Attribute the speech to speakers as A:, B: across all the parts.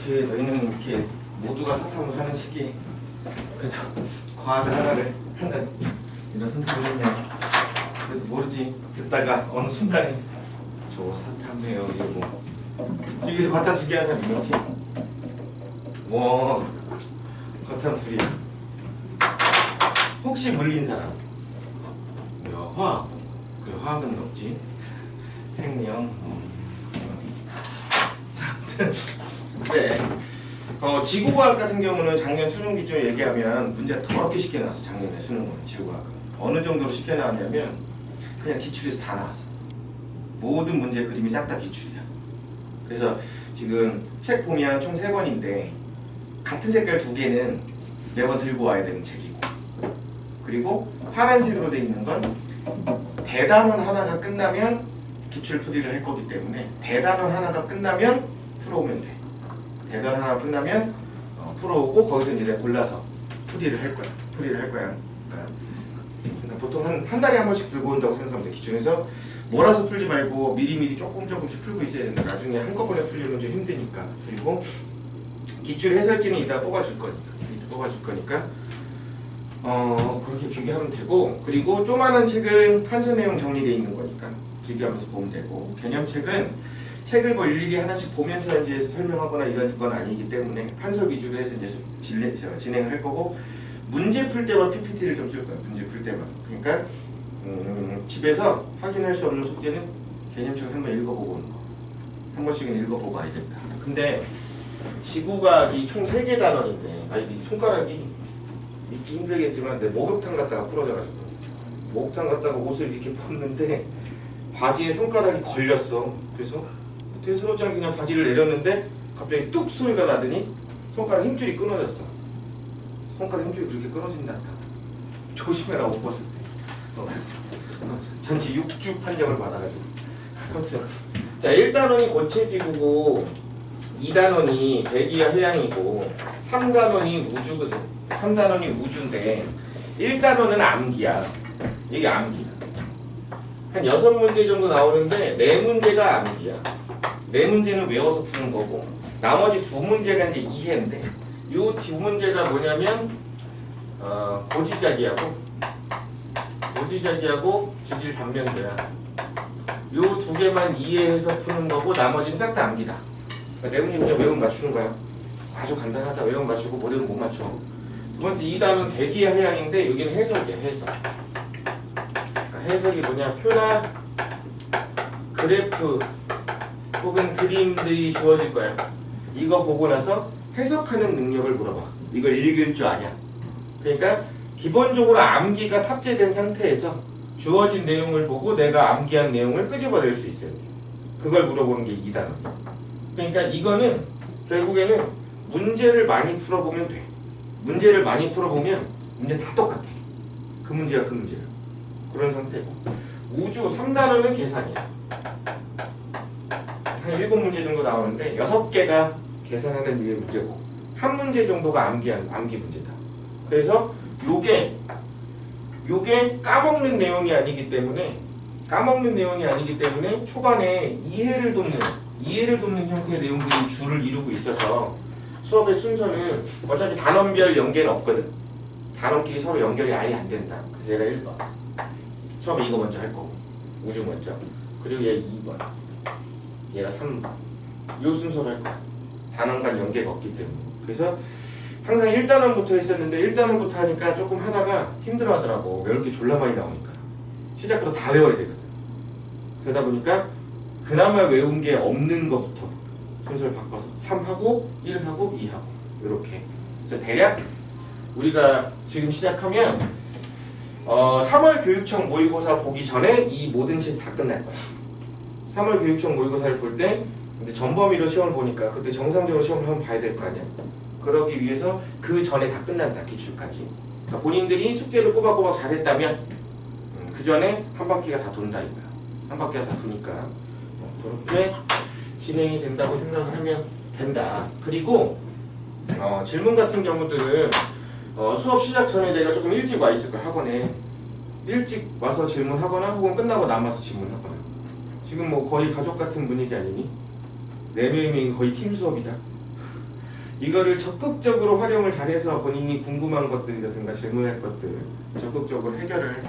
A: 이렇게 너희는 이렇게 모두가 사탐을 하는 시기에 그래도 과학을 하나를 한다 이런 선택을 했냐. 그래도 모르지. 듣다가 어느 순간에 저 사탐해요 이러고 여기서 과탐 2개 하는 사람 있지? 뭐 과탐 2이야. 혹시 물린 사람? 야, 화학. 그래, 화학은 없지. 생명. 그래. 지구과학 같은 경우는 작년 수능 기준 얘기하면 문제가 더럽게 쉽게 나왔어. 작년에 수능은 지구과학은 어느 정도로 쉽게 나왔냐면 그냥 기출에서 다 나왔어. 모든 문제 그림이 싹 다 기출이야. 그래서 지금 책 보면 총 3권인데 같은 색깔 2개는 매번 들고 와야 되는 책이고, 그리고 파란색으로 돼 있는 건 대단원 하나가 끝나면 기출 풀이를 할 거기 때문에 대단원 하나가 끝나면 풀어오면 돼. 대단원 하나 끝나면 풀어오고 거기서 이제 골라서 풀이를 할 거야. 그러니까 보통 한 달에 한 번씩 들고 온다고 생각하면 돼. 기출에서 몰아서 풀지 말고 미리미리 조금씩 풀고 있어야 된다. 나중에 한꺼번에 풀려면 좀 힘드니까. 그리고 기출 해설지는 이따 뽑아줄 거니까 그렇게 비교하면 되고, 그리고 조그마한 책은 판서 내용 정리되어 있는 거니까 비교하면서 보면 되고, 개념책은 책을 뭐 일일이 하나씩 보면서 이제 설명하거나 이런 건 아니기 때문에 판서 위주로 해서 이제 진행을 할 거고, 문제 풀 때만 PPT를 좀 쓸 거야. 문제 풀 때만. 그러니까 집에서 확인할 수 없는 숙제는 개념책을 한번 읽어보고 오는 거. 한 번씩은 읽어보고 와야 된다. 근데 지구과학이 총 3개 단원인데, 이 손가락이 믿기 힘들겠지만 내 목욕탕 갔다가 부러져가지고, 목욕탕 갔다가 옷을 이렇게 벗는데 바지에 손가락이 걸렸어. 그래서 대수롭지 않게 그냥 바지를 내렸는데 갑자기 뚝 소리가 나더니 손가락 힘줄이 끊어졌어. 손가락 힘줄이 그렇게 끊어진다. 조심해라, 옷 벗을 때. 그래서 전치 6주 판정을 받아가지고. 아무튼 자, 1단원이 고체지구고 2단원이 대기와 해양이고 3단원이 우주거든. 3단원이 우주인데 1단원은 암기야. 이게 암기야. 한 6문제 정도 나오는데 4문제가 암기야. 4문제는 외워서 푸는 거고, 나머지 2문제가 이제 이해인데, 요 2문제가 뭐냐면 고지자기하고 지질 단면도야. 요 2개만 이해해서 푸는 거고 나머지는 싹 다 암기다. 그러니까 4문제 그냥 외우면 맞추는 거야. 아주 간단하다. 외우면 맞추고 모르면 못 맞춰. 두 번째 2단은 대기와 해양인데 여기는 해석이야. 해석. 그러니까 해석이 뭐냐, 표나 그래프 혹은 그림들이 주어질 거야. 이거 보고 나서 해석하는 능력을 물어봐. 이걸 읽을 줄 아냐. 그러니까 기본적으로 암기가 탑재된 상태에서 주어진 내용을 보고 내가 암기한 내용을 끄집어낼 수 있어야 돼. 그걸 물어보는 게 2단원이야. 그러니까 이거는 결국에는 문제를 많이 풀어보면 돼. 문제를 많이 풀어보면 문제 다 똑같아. 그 문제가 그 문제야. 그런 상태고, 우주 3단원은 계산이야. 한 7문제 정도 나오는데 6개가 계산하는 류의 문제고 한 문제 정도가 암기 문제다. 그래서 요게 까먹는 내용이 아니기 때문에 초반에 이해를 돕는 형태의 내용들이 줄을 이루고 있어서 수업의 순서는 어차피 단원별 연계는 없거든. 단원끼리 서로 연결이 아예 안 된다. 그래서 얘가 1번. 처음에 이거 먼저 할 거고, 우주 먼저. 그리고 얘 2번. 얘가 3번. 요 순서로 할 거야. 단원 간 연계가 없기 때문에. 그래서 항상 1단원부터 했었는데 1단원부터 하니까 조금 하다가 힘들어 하더라고. 외울 게 졸라 많이 나오니까. 시작부터 다 외워야 되거든. 그러다 보니까 그나마 외운 게 없는 것부터 순서를 바꿔서 3하고 1하고 2하고 이렇게. 그래서 대략 우리가 지금 시작하면 3월 교육청 모의고사 보기 전에 이 모든 책이 다 끝날 거야. 3월 교육청 모의고사를 볼 때 근데 전범위로 시험을 보니까 그때 정상적으로 시험을 한번 봐야 될 거 아니야. 그러기 위해서 그 전에 다 끝난다. 기출까지. 그러니까 본인들이 숙제를 꼬박꼬박 잘했다면 그 전에 한 바퀴가 다 돈다 이거야. 한 바퀴가 다 도니까 그렇게 진행이 된다고 생각을 하면 된다. 그리고 질문 같은 경우들은 수업 시작 전에 내가 조금 일찍 와 있을 거야. 학원에 일찍 와서 질문하거나 혹은 끝나고 남아서 질문하거나. 지금 뭐 거의 가족 같은 분위기 아니니? 4명이 거의 팀 수업이다. 이거를 적극적으로 활용을 잘해서 본인이 궁금한 것들이라든가 질문할 것들 적극적으로 해결을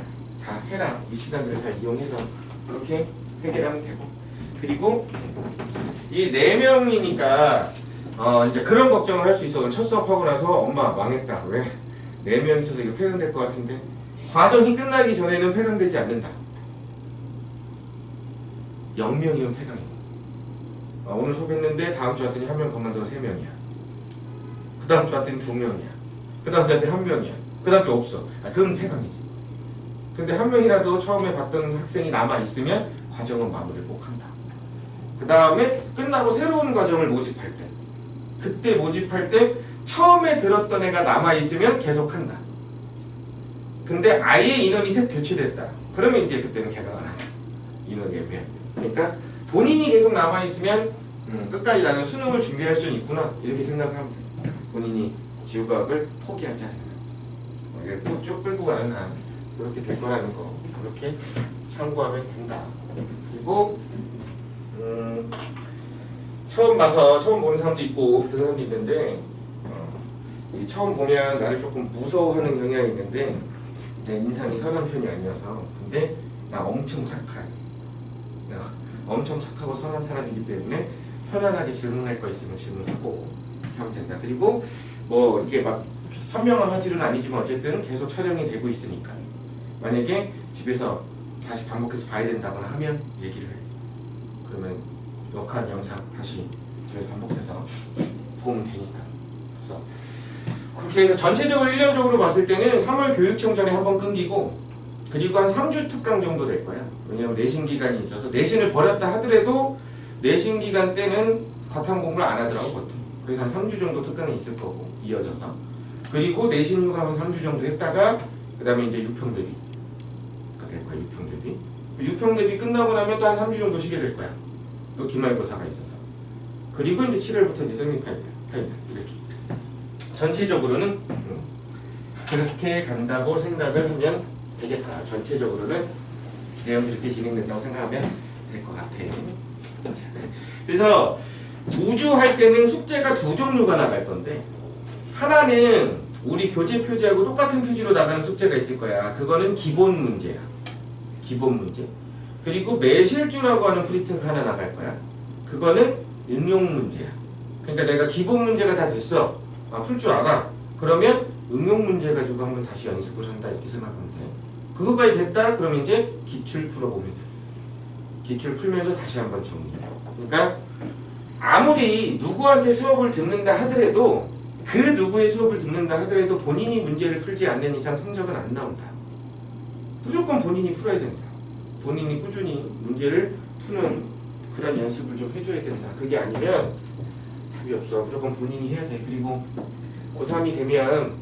A: 다 해라. 이 시간을 잘 이용해서 그렇게 해결하면 되고. 그리고 이 4명이니까 이제 그런 걱정을 할 수 있어. 첫 수업하고 나서 엄마 망했다. 왜? 4명 있어서 이거 폐강될 것 같은데. 과정이 끝나기 전에는 폐강되지 않는다. 0명이면 폐강이야. 오늘 수업했는데 다음 주 왔더니 1명 그만둬서 3명이야. 그 다음 주 왔더니 2명이야. 그 다음 주 왔더니 1명이야. 그 다음 주 없어. 그건 폐강이지. 근데 1명이라도 처음에 봤던 학생이 남아있으면 과정은 마무리를 꼭 한다. 그 다음에 끝나고 새로운 과정을 모집할 때, 그때 모집할 때 처음에 들었던 애가 남아있으면 계속한다. 근데 아예 인원이 색 교체됐다. 그러면 이제 그때는 개강 안 한다. 인원이 애매하면. 그러니까 본인이 계속 남아있으면 끝까지 나는 수능을 준비할 수는 있구나. 이렇게 생각하면 돼. 본인이 지구과학을 포기하지 않는다. 쭉 끌고 가는 한 그렇게 될 거라는 거. 그렇게 참고하면 된다. 그리고 처음 봐서 처음 보는 사람도 있고 그런 사람도 있는데 처음 보면 나를 조금 무서워하는 경향이 있는데 내 인상이 선한 편이 아니어서. 근데 나 엄청 착해. 내가 엄청 착하고 선한 사람이기 때문에 편안하게 질문할 거 있으면 질문하고 하면 된다. 그리고 뭐 이게 막 선명한 화질은 아니지만 어쨌든 계속 촬영이 되고 있으니까 만약에 집에서 다시 반복해서 봐야 된다거나 하면 얘기를 해. 그러면 역한 영상 다시 집에서 반복해서 보면 되니까. 그래서 그렇게 해서 전체적으로 1년적으로 봤을 때는 3월 교육청 전에 한번 끊기고, 그리고 한 3주 특강 정도 될 거야. 왜냐면 내신 기간이 있어서 내신을 버렸다 하더라도 내신 기간 때는 과탐 공부를 안 하더라고 보통. 그래서 한 3주 정도 특강이 있을 거고 이어져서. 그리고 내신 휴가 한 3주 정도 했다가 그 다음에 이제 6평 대비가 될 거야. 6평 대비. 6평 대비 끝나고 나면 또 한 3주 정도 쉬게 될 거야. 또 기말고사가 있어서. 그리고 이제 7월부터 이제 셀미 파이널 이렇게. 전체적으로는 그렇게 간다고 생각을 하면 되겠다. 전체적으로는 내용이 이렇게 진행된다고 생각하면 될 것 같아. 그래서 우주 할 때는 숙제가 2종류가 나갈 건데, 하나는 우리 교재 표지하고 똑같은 표지로 나가는 숙제가 있을 거야. 그거는 기본 문제야. 기본 문제. 그리고 매실주라고 하는 프리트가 하나 나갈 거야. 그거는 응용 문제야. 그러니까 내가 기본 문제가 다 됐어. 풀 줄 알아. 그러면 응용 문제 가지고 한번 다시 연습을 한다. 이렇게 생각하면 돼. 그거까지 됐다? 그럼 이제 기출 풀어보면 돼. 기출 풀면서 다시 한번 정리. 그러니까 아무리 누구한테 수업을 듣는다 하더라도, 그 누구의 수업을 듣는다 하더라도 본인이 문제를 풀지 않는 이상 성적은 안 나온다. 무조건 본인이 풀어야 된다. 본인이 꾸준히 문제를 푸는 그런 연습을 좀 해줘야 된다. 그게 아니면 답이 없어. 무조건 본인이 해야 돼. 그리고 고3이 되면,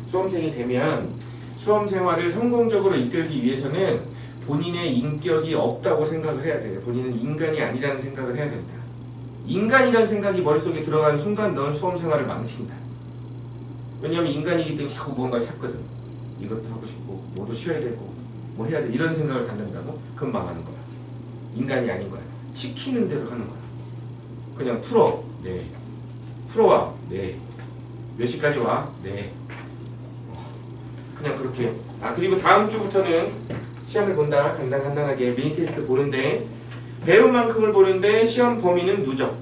A: 수험생이 되면 수험생활을 성공적으로 이끌기 위해서는 본인의 인격이 없다고 생각을 해야 돼. 본인은 인간이 아니라는 생각을 해야 된다. 인간이라는 생각이 머릿속에 들어가는 순간 넌 수험생활을 망친다. 왜냐하면 인간이기 때문에 자꾸 무언가를 찾거든. 이것도 하고 싶고 뭐도 쉬어야 되고 뭐 해야 돼. 이런 생각을 갖는다고? 그럼 망하는 거야. 인간이 아닌 거야. 시키는 대로 하는 거야. 그냥 풀어. 네. 풀어와. 네. 몇 시까지 와? 네. 그냥 그렇게. 그리고 다음 주부터는 시험을 본다. 간단하게 미니 테스트 보는데, 배운 만큼을 보는데 시험 범위는 누적.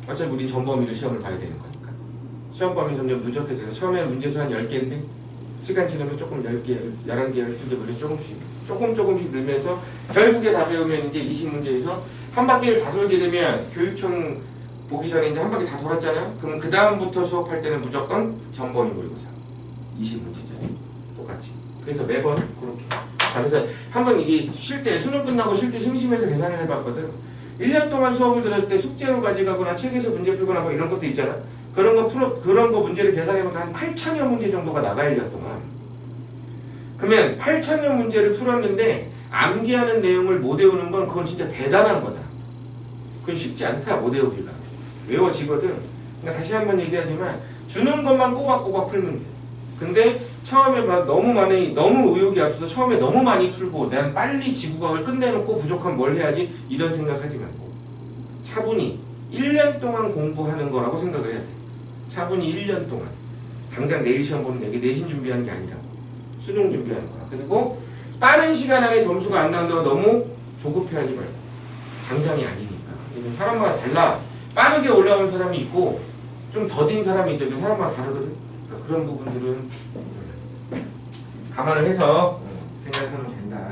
A: 어차피 우린 전 범위로 시험을 봐야 되는 거니까. 시험 범위는 점점 누적해서 처음에는 문제수 한 10개인데 시간 지나면 조금 10개, 11개, 12개 조금씩 늘면서 결국에 다 배우면 이제 20문제에서 한 바퀴를 다 돌게 되면, 교육청 보기 전에 이제 한 바퀴 다 돌았잖아요. 그럼 그 다음부터 수업할 때는 무조건 전 범위 모의고사 20문제짜리 똑같이. 그래서 매번 그렇게. 그래서 한번 이게 쉴 때, 수능 끝나고 쉴 때 심심해서 계산을 해봤거든. 1년 동안 수업을 들었을 때 숙제로 가져가거나 책에서 문제 풀거나 뭐 이런 것도 있잖아. 그런 거 문제를 계산해보면 한 8,000여 문제 정도가 나가 1년 동안. 그러면 8,000여 문제를 풀었는데 암기하는 내용을 못 외우는 건 그건 진짜 대단한 거다. 그건 쉽지 않다, 못 외우기가. 외워지거든. 그러니까 다시 한번 얘기하지만 주는 것만 꼬박꼬박 풀면 돼. 근데 처음에 막 너무 의욕이 앞서서 처음에 너무 많이 풀고 난 빨리 지구과학을 끝내놓고 부족하면 뭘 해야지 이런 생각하지 말고 차분히 1년 동안 공부하는 거라고 생각을 해야 돼. 차분히 1년 동안. 당장 내일 시험 보는 게 내신 준비하는 게 아니라고. 수능 준비하는 거야. 그리고 빠른 시간 안에 점수가 안 나온다고 너무 조급해하지 말고. 당장이 아니니까. 이건 사람마다 달라. 빠르게 올라오는 사람이 있고 좀 더딘 사람이 있어도 사람마다 다르거든. 그러니까 그런 부분들은 감안을 해서 생각하면 된다.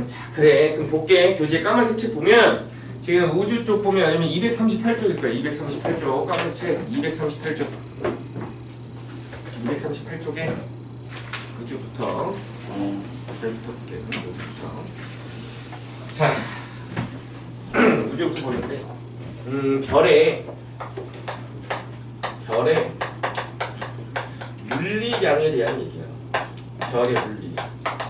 A: 자, 그래. 그럼 볼게. 교재 까만색 책 보면 지금 우주 쪽 보면 아니면 238쪽일 거야. 238쪽 까만색 책 238쪽 238쪽에 우주부터 별부터 볼게요. 우주부터. 자, 우주부터 보는데 별의 물리량에 대한 얘기야. 별의 물리량.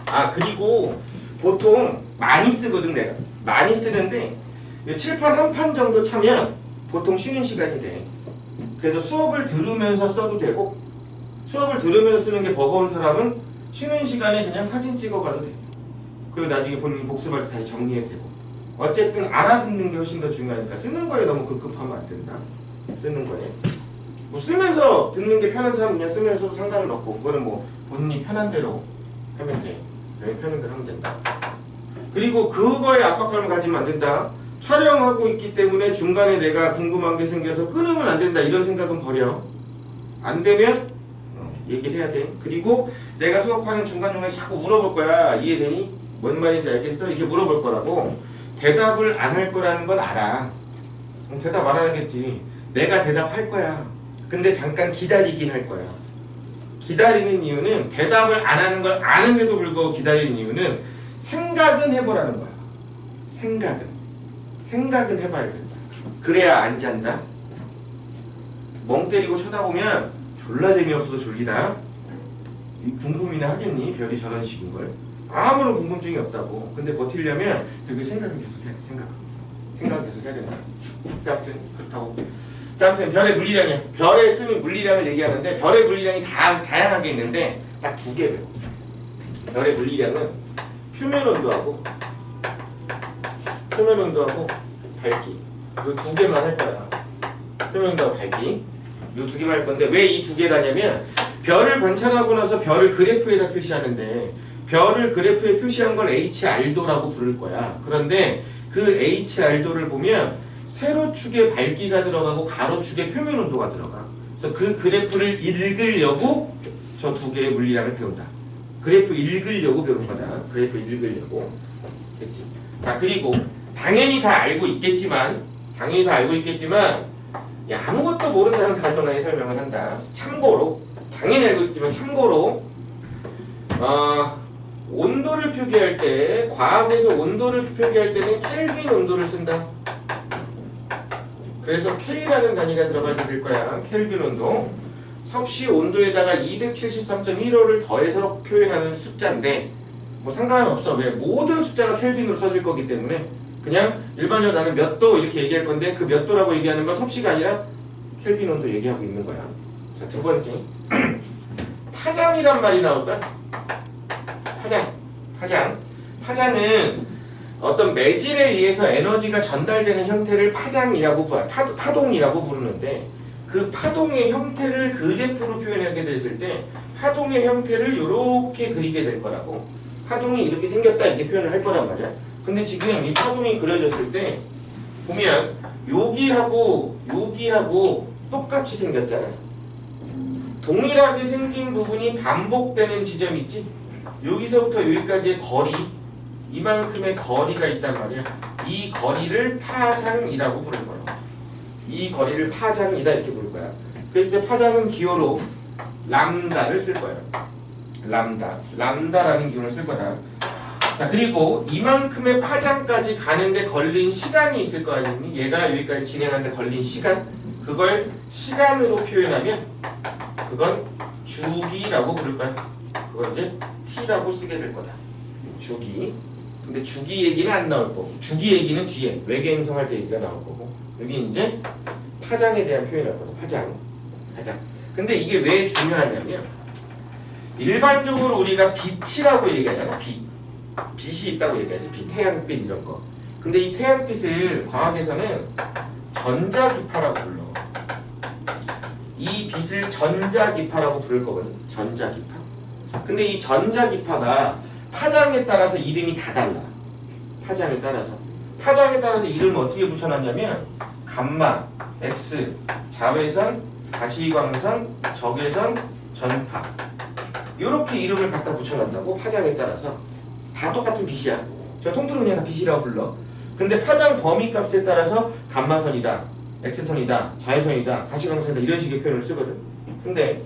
A: 아, 그리고 보통 많이 쓰거든. 내가 많이 쓰는데 칠판 한 판 정도 차면 보통 쉬는 시간이 돼. 그래서 수업을 들으면서 써도 되고, 수업을 들으면서 쓰는 게 버거운 사람은 쉬는 시간에 그냥 사진 찍어 가도 돼. 그리고 나중에 본인 복습할 때 다시 정리해도 되고. 어쨌든 알아듣는 게 훨씬 더 중요하니까 쓰는 거에 너무 급급하면 안 된다. 쓰는 거에 뭐 쓰면서 듣는 게 편한 사람은 그냥 쓰면서도 상관은 없고, 그거는 뭐 본인이 편한 대로 하면 돼. 여기 편한 대로 하면 된다. 그리고 그거에 압박감을 가지면 안 된다. 촬영하고 있기 때문에 중간에 내가 궁금한 게 생겨서 끊으면 안 된다. 이런 생각은 버려. 안 되면 얘기를 해야 돼. 그리고 내가 수업하는 중간중간에 자꾸 물어볼 거야. 이해되니? 뭔 말인지 알겠어? 이렇게 물어볼 거라고. 대답을 안 할 거라는 건 알아. 대답 안 하겠지. 내가 대답할 거야. 근데 잠깐 기다리긴 할 거야. 기다리는 이유는, 대답을 안 하는 걸 아는데도 불구하고 기다리는 이유는 생각은 해보라는 거야. 생각은 해봐야 된다. 그래야 안 잔다. 멍 때리고 쳐다보면 졸라 재미없어서 졸리다. 궁금이나 하겠니? 별이 저런 식인걸. 아무런 궁금증이 없다고. 근데 버티려면 여기 생각은 계속 해야 돼. 생각은 계속 해야 된다. 자, 아무튼 그렇다고. 자, 아무튼 별의 물리량이야. 별에 쓰는 물리량을 얘기하는데, 별의 물리량이 다양하게 있는데 딱 두 개 배워. 별의 물리량은 표면 온도하고 밝기. 이 두 개만 할 거야. 표면 온도하고 밝기. 이 두 개만 할 건데, 왜 이 두 개라냐면, 별을 관찰하고 나서 별을 그래프에다 표시하는데, 별을 그래프에 표시한 걸 HR도라고 부를 거야. 그런데 그 HR도를 보면 세로축에 밝기가 들어가고 가로축에 표면 온도가 들어가. 그래서 그 그래프를 읽으려고 저 두 개의 물리량을 배운다. 그래프 읽으려고 배우는 거다. 그래프 읽으려고. 됐지? 자, 그리고 당연히 다 알고 있겠지만 야, 아무것도 모른다는 가정하에 설명을 한다. 참고로, 당연히 알고 있지만 참고로, 온도를 표기할 때, 과학에서 온도를 표기할 때는 켈빈 온도를 쓴다. 그래서 K라는 단위가 들어가게 될 거야. 켈빈 온도. 섭씨 온도에다가 273.15를 더해서 표현하는 숫자인데, 뭐 상관은 없어. 왜? 모든 숫자가 켈빈으로 써질 거기 때문에 그냥 일반적으로 나는 몇 도 이렇게 얘기할 건데, 그 몇 도라고 얘기하는 건 섭씨가 아니라 켈빈 온도 얘기하고 있는 거야. 자, 두 번째. 파장이란 말이 나올 거야. 파장은 어떤 매질에 의해서 에너지가 전달되는 형태를 파동이라고 부르는데, 그 파동의 형태를 그래프로 표현하게 됐을 때 파동의 형태를 이렇게 그리게 될 거라고. 파동이 이렇게 생겼다 이렇게 표현을 할 거란 말이야. 근데 지금 이 파동이 그려졌을 때 보면 여기하고 똑같이 생겼잖아. 동일하게 생긴 부분이 반복되는 지점이 있지. 여기서부터 여기까지의 거리, 이만큼의 거리가 있단 말이야. 이 거리를 파장이라고 부를 거야. 이 거리를 파장이다 이렇게 부를 거야. 그랬을 때 파장은 기호로 람다를 쓸 거야. 람다라는 기호를 쓸 거다. 자, 그리고 이만큼의 파장까지 가는데 걸린 시간이 있을 거 아니니? 얘가 여기까지 진행하는데 걸린 시간, 그걸 시간으로 표현하면 그건 주기라고 부를 거야. 그걸 이제 T라고 쓰게 될 거다. 주기. 근데 주기 얘기는 안 나올 거고, 주기 얘기는 뒤에 외계 행성할 때 얘기가 나올 거고, 여기 이제 파장에 대한 표현을 할 거다. 파장. 근데 이게 왜 중요하냐면, 일반적으로 우리가 빛이라고 얘기하잖아. 빛이 있다고 얘기하지. 태양빛 이런 거. 근데 이 태양빛을 과학에서는 전자기파라고 불러. 이 빛을 전자기파라고 부를 거거든. 전자기파. 근데 이 전자기파가 파장에 따라서 이름이 다 달라. 파장에 따라서 이름을 어떻게 붙여놨냐면 감마, X, 자외선, 가시광선, 적외선, 전파 이렇게 이름을 갖다 붙여놨다고. 파장에 따라서 다 똑같은 빛이야. 저 통틀어 그냥 다 빛이라고 불러. 근데 파장 범위 값에 따라서 감마선이다, X선이다, 자외선이다, 가시광선이다 이런 식의 표현을 쓰거든. 근데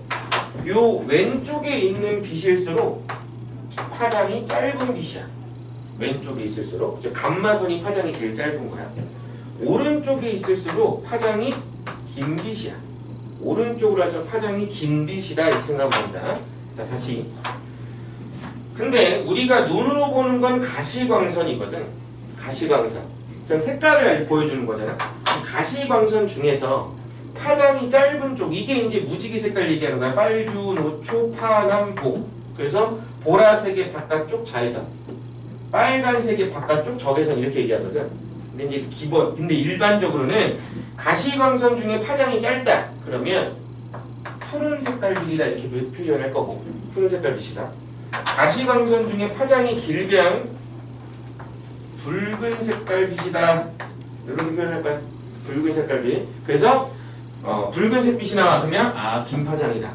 A: 요 왼쪽에 있는 빛일수록 파장이 짧은 빛이야. 왼쪽에 있을수록 즉 감마선이 파장이 제일 짧은 거야. 오른쪽에 있을수록 파장이 긴 빛이야. 오른쪽으로 해서 파장이 긴 빛이다 이렇게 생각합니다. 자 다시. 근데 우리가 눈으로 보는 건 가시광선이거든. 가시광선. 그냥 색깔을 보여주는 거잖아. 가시광선 중에서 파장이 짧은 쪽 이게 이제 무지개 색깔 얘기하는 거야. 빨주, 노초, 파남, 보. 그래서 보라색의 바깥쪽 자외선, 빨간색의 바깥쪽 적외선 이렇게 얘기하거든. 근데 이제 근데 일반적으로는 가시광선 중에 파장이 짧다 그러면 푸른 색깔 빛이다 이렇게 표현할 거고, 푸른 색깔 빛이다. 가시광선 중에 파장이 길면 붉은 색깔 빛이다 이렇게 표현할 거야. 붉은 색깔 빛. 그래서 붉은색 빛이 나와 그러면 긴 파장이다.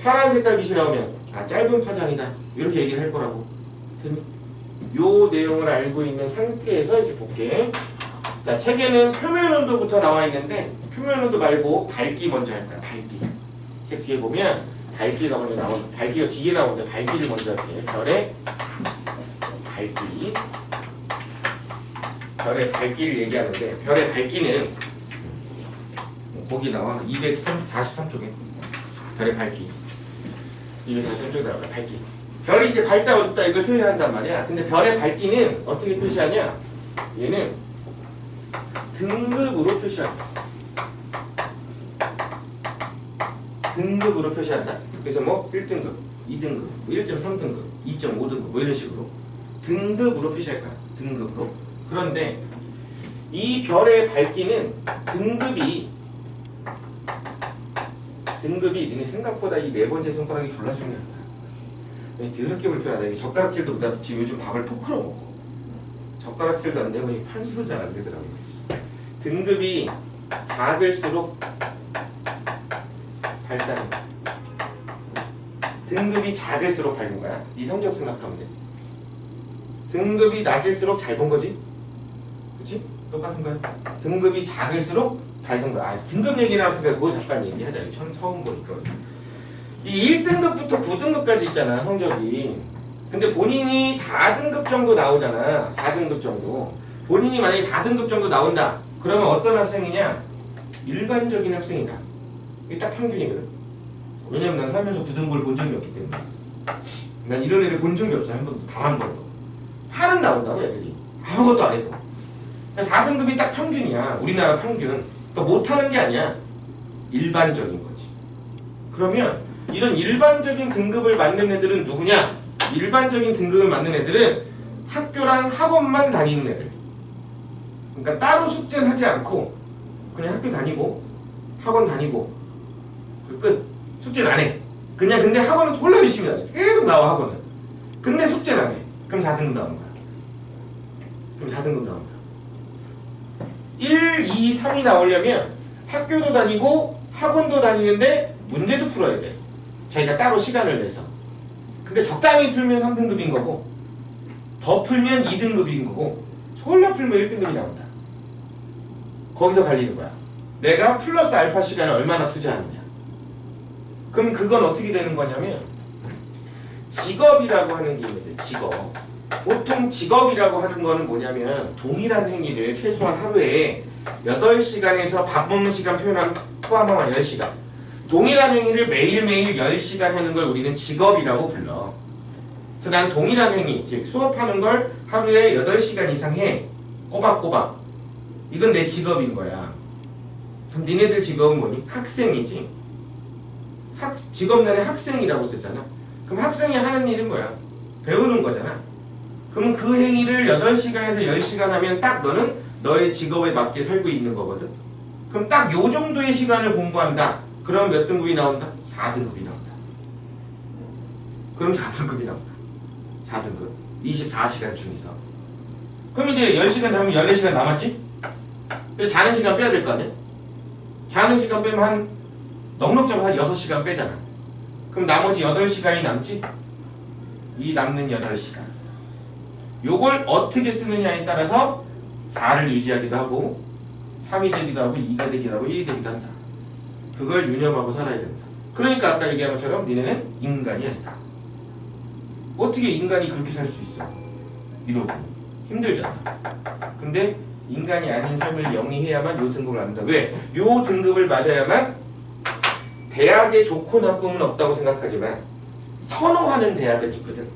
A: 파란 색깔 빛이 나오면 짧은 파장이다 이렇게 얘기를 할 거라고. 요 내용을 알고 있는 상태에서 이제 볼게. 자, 책에는 표면 온도부터 나와 있는데 표면 온도 말고 밝기 먼저 할 거야. 밝기. 책 뒤에 보면 밝기가 먼저 나오는데, 밝기가 뒤에 나오는데 밝기를 먼저 할게. 별의 밝기를 얘기하는데, 별의 밝기는 거기 나와. 243쪽에 별의 밝기 243쪽에 나와. 밝기. 별이 이제 밝다 어둡다 이걸 표현한단 말이야. 근데 별의 밝기는 어떻게 표시하냐? 얘는 등급으로 표시한다. 등급으로 표시한다. 그래서 뭐 1등급, 2등급, 1.3등급, 2.5등급 뭐 이런 식으로 등급으로 표시할 거야. 등급으로. 그런데 이 별의 밝기는 등급이 니네 생각보다 이 네 번째 손가락이 졸라 중요하다. 더럽게 불편하다. 이게 젓가락질도 나 지금 요즘 밥을 포크로 먹고 젓가락질도 안 되고 판수도 잘 안 되더라고요. 등급이 작을수록 밝다는 거야. 등급이 작을수록 밝은 거야. 네 성적 생각하면 돼. 등급이 낮을수록 잘 본 거지? 그치? 똑같은 거야. 등급이 작을수록 밝은 거야. 등급 얘기 나왔으니까 그거 잠깐 얘기하자. 처음 보니까. 이 1등급부터 9등급까지 있잖아, 성적이. 근데 본인이 4등급 정도 나오잖아. 4등급 정도. 본인이 만약에 4등급 정도 나온다. 그러면 어떤 학생이냐? 일반적인 학생이다. 이게 딱 평균이거든. 왜냐면 난 살면서 9등급을 본 적이 없기 때문에. 난 이런 애를 본 적이 없어. 한 번도. 단 한 번도. 8은 나온다고 애들이. 아무것도 안 해도. 4등급이 딱 평균이야. 우리나라 평균. 그러니까 못하는 게 아니야. 일반적인 거지. 그러면 이런 일반적인 등급을 맞는 애들은 누구냐? 일반적인 등급을 맞는 애들은 학교랑 학원만 다니는 애들. 그러니까 따로 숙제는 하지 않고 그냥 학교 다니고 학원 다니고 끝. 숙제는 안 해. 그냥 근데 학원은 졸라 열심히 다녀. 계속 나와 학원은. 근데 숙제는 안 해. 그럼 4등급 나오는 거야. 그럼 4등급 나온다. 1, 2, 3이 나오려면 학교도 다니고 학원도 다니는데 문제도 풀어야 돼. 자기가 따로 시간을 내서. 근데 적당히 풀면 3등급인 거고 더 풀면 2등급인 거고 졸라 풀면 1등급이 나온다. 거기서 갈리는 거야. 내가 플러스 알파 시간을 얼마나 투자하느냐. 그럼 그건 어떻게 되는 거냐면 직업이라고 하는 게 있는데 직업. 보통 직업이라고 하는 거는 뭐냐면 동일한 행위를 최소한 하루에 8시간에서 밥 먹는 시간 포함하면 10시간. 동일한 행위를 매일매일 10시간 하는 걸 우리는 직업이라고 불러. 그래서 난 동일한 행위, 즉 수업하는 걸 하루에 8시간 이상 해. 꼬박꼬박. 이건 내 직업인 거야. 그럼 니네들 직업은 뭐니? 학생이지. 직업란에 학생이라고 썼잖아. 그럼 학생이 하는 일은 뭐야? 배우는 거잖아. 그럼 그 행위를 8시간에서 10시간 하면 딱 너는 너의 직업에 맞게 살고 있는 거거든. 그럼 딱 요 정도의 시간을 공부한다. 그럼 몇 등급이 나온다? 4등급이 나온다. 그럼 4등급이 나온다. 4등급. 24시간 중에서. 그럼 이제 10시간 자면 14시간 남았지? 자는 시간 빼야 될 거 아니야? 자는 시간 빼면 한 넉넉 잡아 한 6시간 빼잖아. 그럼 나머지 8시간이 남지? 이 남는 8시간. 요걸 어떻게 쓰느냐에 따라서 4를 유지하기도 하고 3이 되기도 하고 2가 되기도 하고 1이 되기도 한다. 그걸 유념하고 살아야 된다. 그러니까 아까 얘기한 것처럼 니네는 인간이 아니다. 어떻게 인간이 그렇게 살 수 있어? 이러고 힘들잖아. 근데 인간이 아닌 삶을 영위해야만 요 등급을 받는다. 왜? 요 등급을 맞아야만 대학에 좋고 나쁨은 없다고 생각하지만 선호하는 대학은 있거든.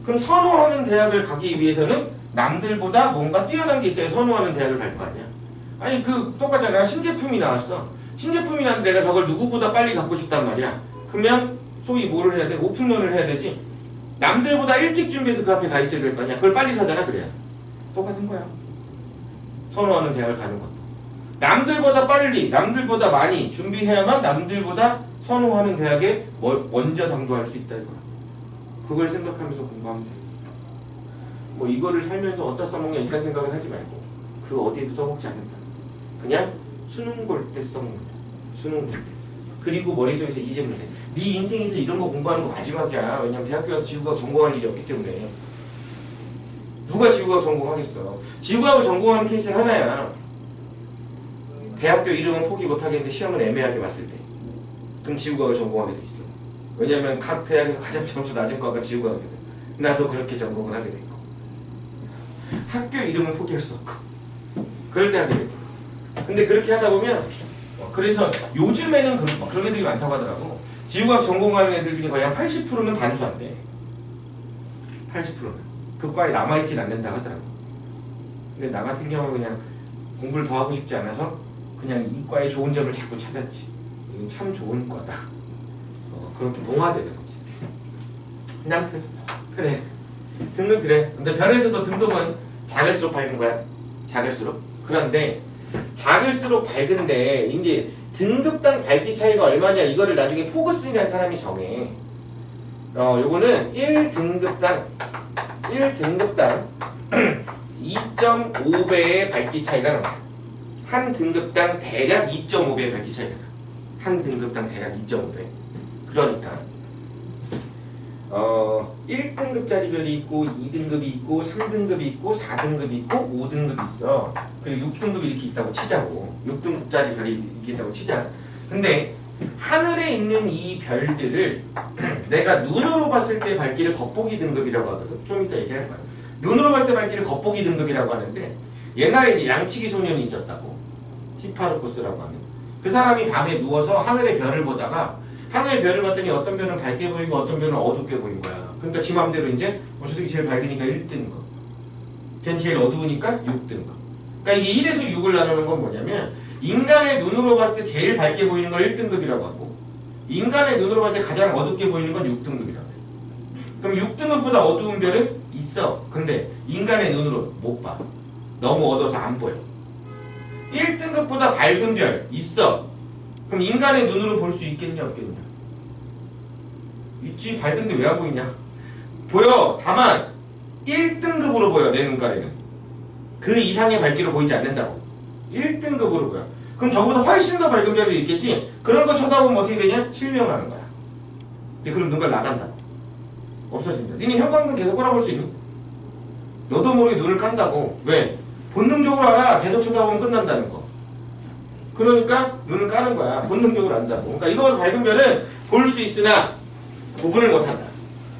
A: 그럼 선호하는 대학을 가기 위해서는 남들보다 뭔가 뛰어난 게 있어야 선호하는 대학을 갈 거 아니야. 아니 그 똑같잖아. 신제품이 나왔어. 신제품이 나왔는데 내가 저걸 누구보다 빨리 갖고 싶단 말이야. 그러면 소위 뭐를 해야 돼? 오픈런을 해야 되지. 남들보다 일찍 준비해서 그 앞에 가 있어야 될 거 아니야. 그걸 빨리 사잖아. 그래야 똑같은 거야. 선호하는 대학을 가는 것도 남들보다 빨리 남들보다 많이 준비해야만 남들보다 선호하는 대학에 먼저 당도할 수 있다 이거야. 그걸 생각하면서 공부하면 돼. 뭐 이거를 살면서 어디다 써먹냐 이딴 생각은 하지 말고 그 어디에도 써먹지 않는다. 그냥 수능 볼 때 써먹는다. 수능 볼 때. 그리고 머릿속에서 잊으면 돼. 네 인생에서 이런 거 공부하는 거 마지막이야. 왜냐면 대학교 가서 지구과학 전공할 일이 없기 때문에. 누가 지구과학 전공하겠어. 지구과학을 전공하는 케이스는 하나야. 대학교 이름은 포기 못하겠는데 시험은 애매하게 봤을 때. 그럼 지구과학을 전공하게 돼 있어. 왜냐면 각 대학에서 가장 점수 낮은 과가 지구과학이거든. 나도 그렇게 전공을 하게 됐고. 학교 이름은 포기할 수 없고. 그럴 때 하게 되고. 근데 그렇게 하다 보면 그래서 요즘에는 그런 애들이 많다고 하더라고. 지구과학 전공하는 애들 중에 거의 한 80%는 반수한대. 80%는. 그 과에 남아있진 않는다고 하더라고. 근데 나 같은 경우는 그냥 공부를 더 하고 싶지 않아서 그냥 이 과의 좋은 점을 자꾸 찾았지. 이건 참 좋은 과다. 그렇게 동화되는 거지. 근데 아무튼 그래. 등급 그래. 근데 별에서도 등급은 작을수록 밝은 거야. 작을수록. 그런데 작을수록 밝은데 이제 등급당 밝기 차이가 얼마냐 이거를 나중에 포커스링한 사람이 정해. 요거는 1등급당 2.5배의 밝기 차이가 나와. 한 등급당 대략 2.5배의 밝기 차이가 나. 한 등급당 대략 2.5배. 그러니까 1등급짜리 별이 있고 2등급이 있고 3등급이 있고 4등급이 있고 5등급이 있어. 그리고 6등급이 이렇게 있다고 치자고. 6등급짜리 별이 이렇게 있다고 치자. 근데 하늘에 있는 이 별들을 내가 눈으로 봤을 때 밝기를 겉보기 등급이라고 하거든. 좀 이따 얘기할 거야. 눈으로 봤을 때 밝기를 겉보기 등급이라고 하는데 옛날에 이제 양치기 소년이 있었다고. 히파르코스라고 하는. 그 사람이 밤에 누워서 하늘의 별을 보다가 하늘의 별을 봤더니 어떤 별은 밝게 보이고 어떤 별은 어둡게 보인 거야. 그러니까 지 맘대로 이제 저쪽이 제일 밝으니까 1등급. 쟤는 제일 어두우니까 6등급. 그러니까 이게 1에서 6을 나누는 건 뭐냐면 인간의 눈으로 봤을 때 제일 밝게 보이는 걸 1등급이라고 하고 인간의 눈으로 봤을 때 가장 어둡게 보이는 건 6등급이라고 해. 그럼 6등급보다 어두운 별은 있어. 근데 인간의 눈으로 못 봐. 너무 어두워서 안 보여. 1등급보다 밝은 별 있어. 그럼 인간의 눈으로 볼 수 있겠냐 없겠냐? 있지. 밝은데 왜 안 보이냐? 보여. 다만 1등급으로 보여. 내 눈가에는. 그 이상의 밝기로 보이지 않는다고. 1등급으로 보여. 그럼 저보다 훨씬 더 밝은 별도 있겠지? 그런 거 쳐다보면 어떻게 되냐? 실명하는 거야. 그럼 눈가 나간다고. 없어진다. 니네 형광등 계속 꼬라볼 수 있니? 너도 모르게 눈을 깐다고. 왜? 본능적으로 알아. 계속 쳐다보면 끝난다는 거. 그러니까 눈을 까는 거야. 본능적으로 안다고. 그러니까 이거보다 밝은 별은 볼 수 있으나 구분을 못한다.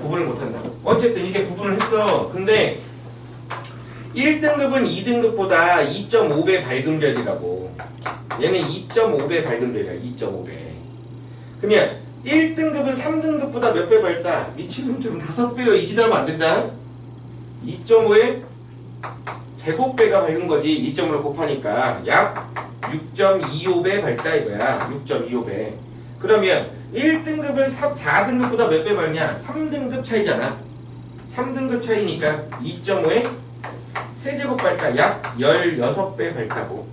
A: 구분을 못한다. 어쨌든 이게 구분을 했어. 근데 1등급은 2등급보다 2.5배 밝은 별이라고. 얘는 2.5배 밝은 별이야. 2.5배. 그러면 1등급은 3등급보다 몇 배 밝다? 미친놈처럼 5배요. 이 지나면 안 된다. 2.5에 제곱배가 밝은 거지. 2.5를 곱하니까 약 6.25배 밝다 이거야. 6.25배. 그러면 1등급은 4등급보다 몇 배 밝냐? 3등급 차이잖아. 3등급 차이니까 2.5에 세제곱 밝다. 약 16배 밝다고.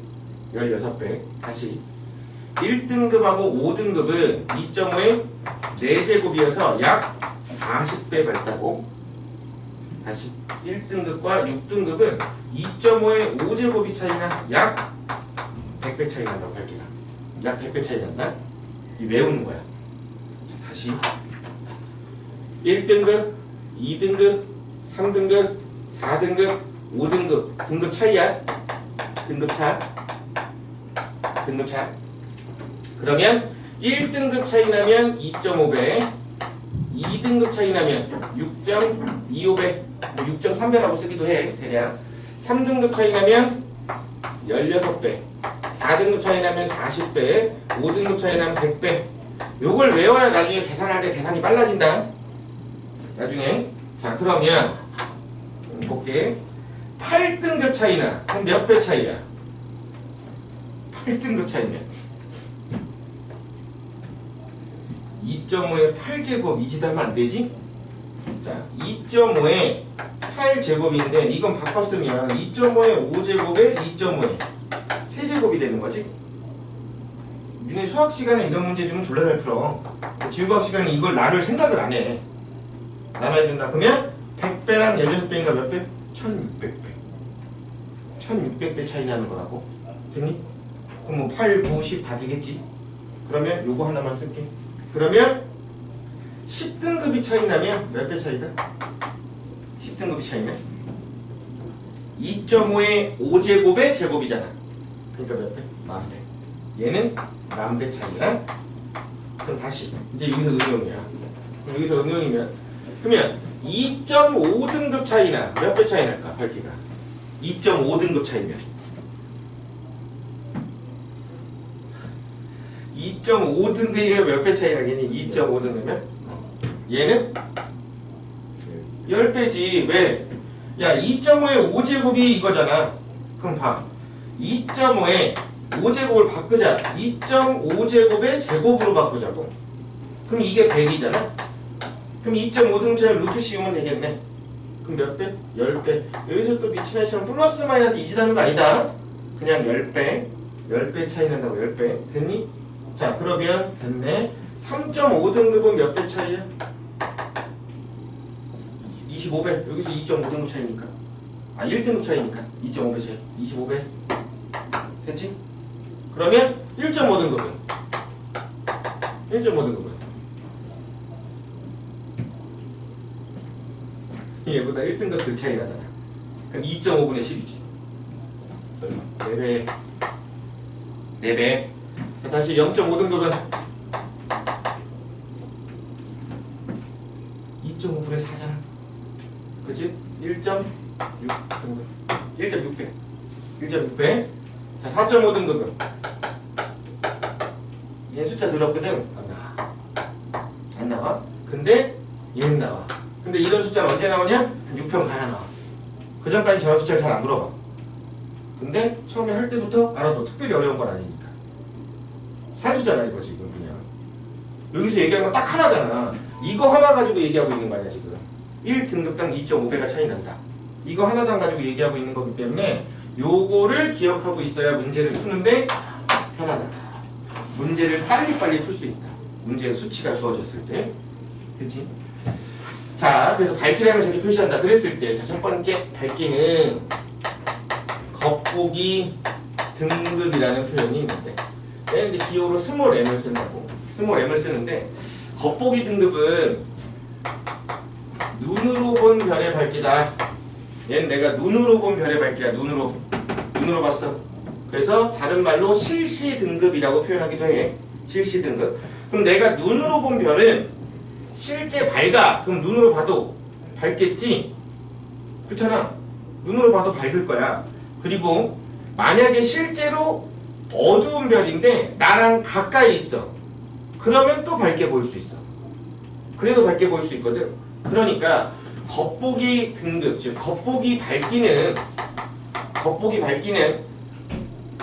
A: 16배. 다시 1등급하고 5등급은 2.5에 4제곱이어서 약 40배 밝다고. 다시 1등급과 6등급은 2.5에 5제곱이 차이나 약 100배 차이 난다고. 밝기가 약 100배 차이 난다. 이 외우는 거야. 자, 다시 1등급, 2등급, 3등급, 4등급, 5등급 등급 차이야. 등급차. 그러면 1등급 차이 나면 2.5배, 2등급 차이 나면 6.25배, 6.3배라고 쓰기도 해 대략. 3등급 차이 나면 16배, 4등급 차이 나면 40배, 5등급 차이 나면 100배. 요걸 외워야 나중에 계산할 때 계산이 빨라진다. 나중에. 자, 그러면 볼게. 8등급 차이나 그럼 몇 배 차이야? 8등급 차이면 2.5에 8제곱 이짓 하면 안 되지? 자, 2.5에 8제곱인데 이건 바꿨으면 2.5에 5제곱에 2.5에 세제곱이 되는 거지? 니네 수학 시간에 이런 문제 주면 졸라 잘 풀어. 지구과학 시간에 이걸 나눌 생각을 안 해. 나눠야 된다. 그러면 100배랑 16배인가 몇 배? 1600배. 1600배 차이 나는 거라고. 됐니? 그럼 뭐 8, 9, 10 다 되겠지? 그러면 요거 하나만 쓸게. 그러면 10등급이 차이 나면 몇 배 차이다? 10등급이 차이면 2.5의 5제곱의 제곱이잖아. 그러니까 몇 배? 1000배. 얘는 1000배 차이야. 그럼 다시 이제 여기서 응용이야. 여기서 응용이면 그러면 2.5등급 차이나 몇 배 차이 날까? 밝기가 2.5등급 차이면 2.5등급이 몇 배 차이 나겠니? 2.5등급이면 얘는 10배지. 왜? 야, 2.5의 5제곱이 이거잖아. 그럼 봐. 2.5의 5제곱을 바꾸자. 2.5제곱의 제곱으로 바꾸자고. 그럼 이게 100이잖아. 그럼 2.5등급 차이 루트 씌우면 되겠네. 그럼 몇 배? 10배. 여기서 또 미치마이처럼 플러스 마이너스 이지다는 거 아니다. 그냥 10배. 10배 차이 난다고. 10배. 됐니? 자, 그러면 됐네. 3.5등급은 몇 배 차이야? 25배. 여기서 2.5등급 차이니까. 아, 1등급 차이니까. 2.5배 차이. 25배. 됐지? 그러면 1.5등급은? 1.5등급은? 얘보다 1등급 그 차이 나잖아. 그럼 2.5분의 10이지. 얼마? 4배. 4배. 다시 0.5등급은 2.5분의 4잖아. 그치? 1.6등급. 1.6배. 1.6배. 자, 4.5등급은 얘 숫자 늘었거든? 안 나와. 안 나와. 근데 얘는 나와. 근데 이런 숫자는 언제 나오냐? 6평 가야 나와. 그 전까지 저런 숫자를 잘 안 물어봐. 근데 처음에 할 때부터 알아도 특별히 어려운 건 아니니까. 산수잖아 이거 지금 그냥. 여기서 얘기하는 건 딱 하나잖아. 이거 하나 가지고 얘기하고 있는 거 아니야 지금. 1등급당 2.5배가 차이 난다. 이거 하나당 가지고 얘기하고 있는 거기 때문에 요거를 기억하고 있어야 문제를 푸는데 편하다. 문제를 빨리빨리 풀 수 있다. 문제의 수치가 주어졌을 때. 그치? 자, 그래서 밝기량을 저렇게 표시한다. 그랬을 때, 자, 첫 번째 밝기는 겉보기 등급이라는 표현이 있는데, 얘는 이제 기호로 스몰 m을 쓴다고. 스몰 m을 쓰는데, 겉보기 등급은 눈으로 본 별의 밝기다. 얘는 내가 눈으로 본 별의 밝기야. 눈으로 봤어. 그래서 다른 말로 실시 등급이라고 표현하기도 해. 실시 등급. 그럼 내가 눈으로 본 별은 실제 밝아. 그럼 눈으로 봐도 밝겠지? 그렇잖아. 눈으로 봐도 밝을 거야. 그리고 만약에 실제로 어두운 별인데 나랑 가까이 있어. 그러면 또 밝게 보일 수 있어. 그래도 밝게 보일 수 있거든. 그러니까 겉보기 등급, 즉 겉보기 밝기는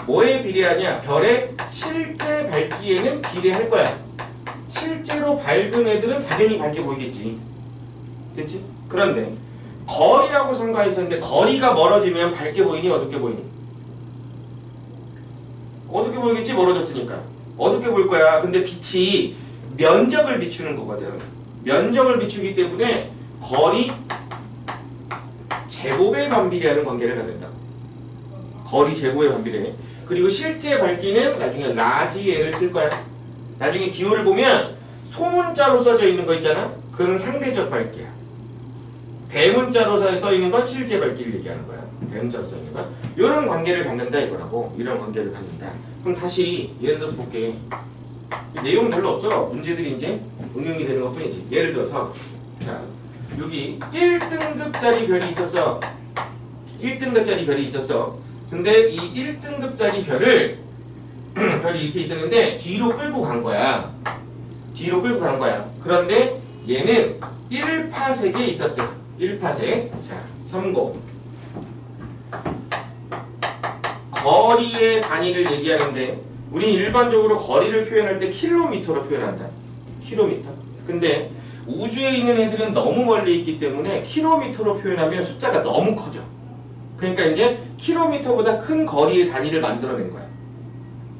A: 뭐에 비례하냐? 별의 실제 밝기에는 비례할 거야. 실제로 밝은 애들은 당연히 밝게 보이겠지. 됐지? 그런데 거리라고 생각했었는데 거리가 멀어지면 밝게 보이니 어둡게 보이니? 어둡게 보이겠지? 멀어졌으니까 어둡게 보일 거야. 근데 빛이 면적을 비추는 거거든. 면적을 비추기 때문에 거리 제곱에 반비례하는 관계를 갖는다. 거리 제곱에 반비례. 그리고 실제 밝기는 나중에 라지 L을 쓸 거야. 나중에 기호를 보면 소문자로 써져 있는 거 있잖아. 그건 상대적 밝기야. 대문자로 써 있는 건 실제 밝기를 얘기하는 거야. 대문자로 써 있는 건 이런 관계를 갖는다 이거라고. 이런 관계를 갖는다. 그럼 다시 예를 들어서 볼게. 내용 별로 없어. 문제들이 이제 응용이 되는 것 뿐이지. 예를 들어서 자 여기 1등급짜리 별이 있었어. 1등급짜리 별이 있었어. 근데 이 1등급짜리 별이 이렇게 있었는데 뒤로 끌고 간 거야. 뒤로 끌고 간 거야. 그런데 얘는 1파섹에 있었대. 1파섹. 자, 참고. 거리의 단위를 얘기하는데 우리 일반적으로 거리를 표현할 때 킬로미터로 표현한다. 킬로미터. 근데 우주에 있는 애들은 너무 멀리 있기 때문에 킬로미터로 표현하면 숫자가 너무 커져. 그러니까 이제 킬로미터보다 큰 거리의 단위를 만들어낸 거야.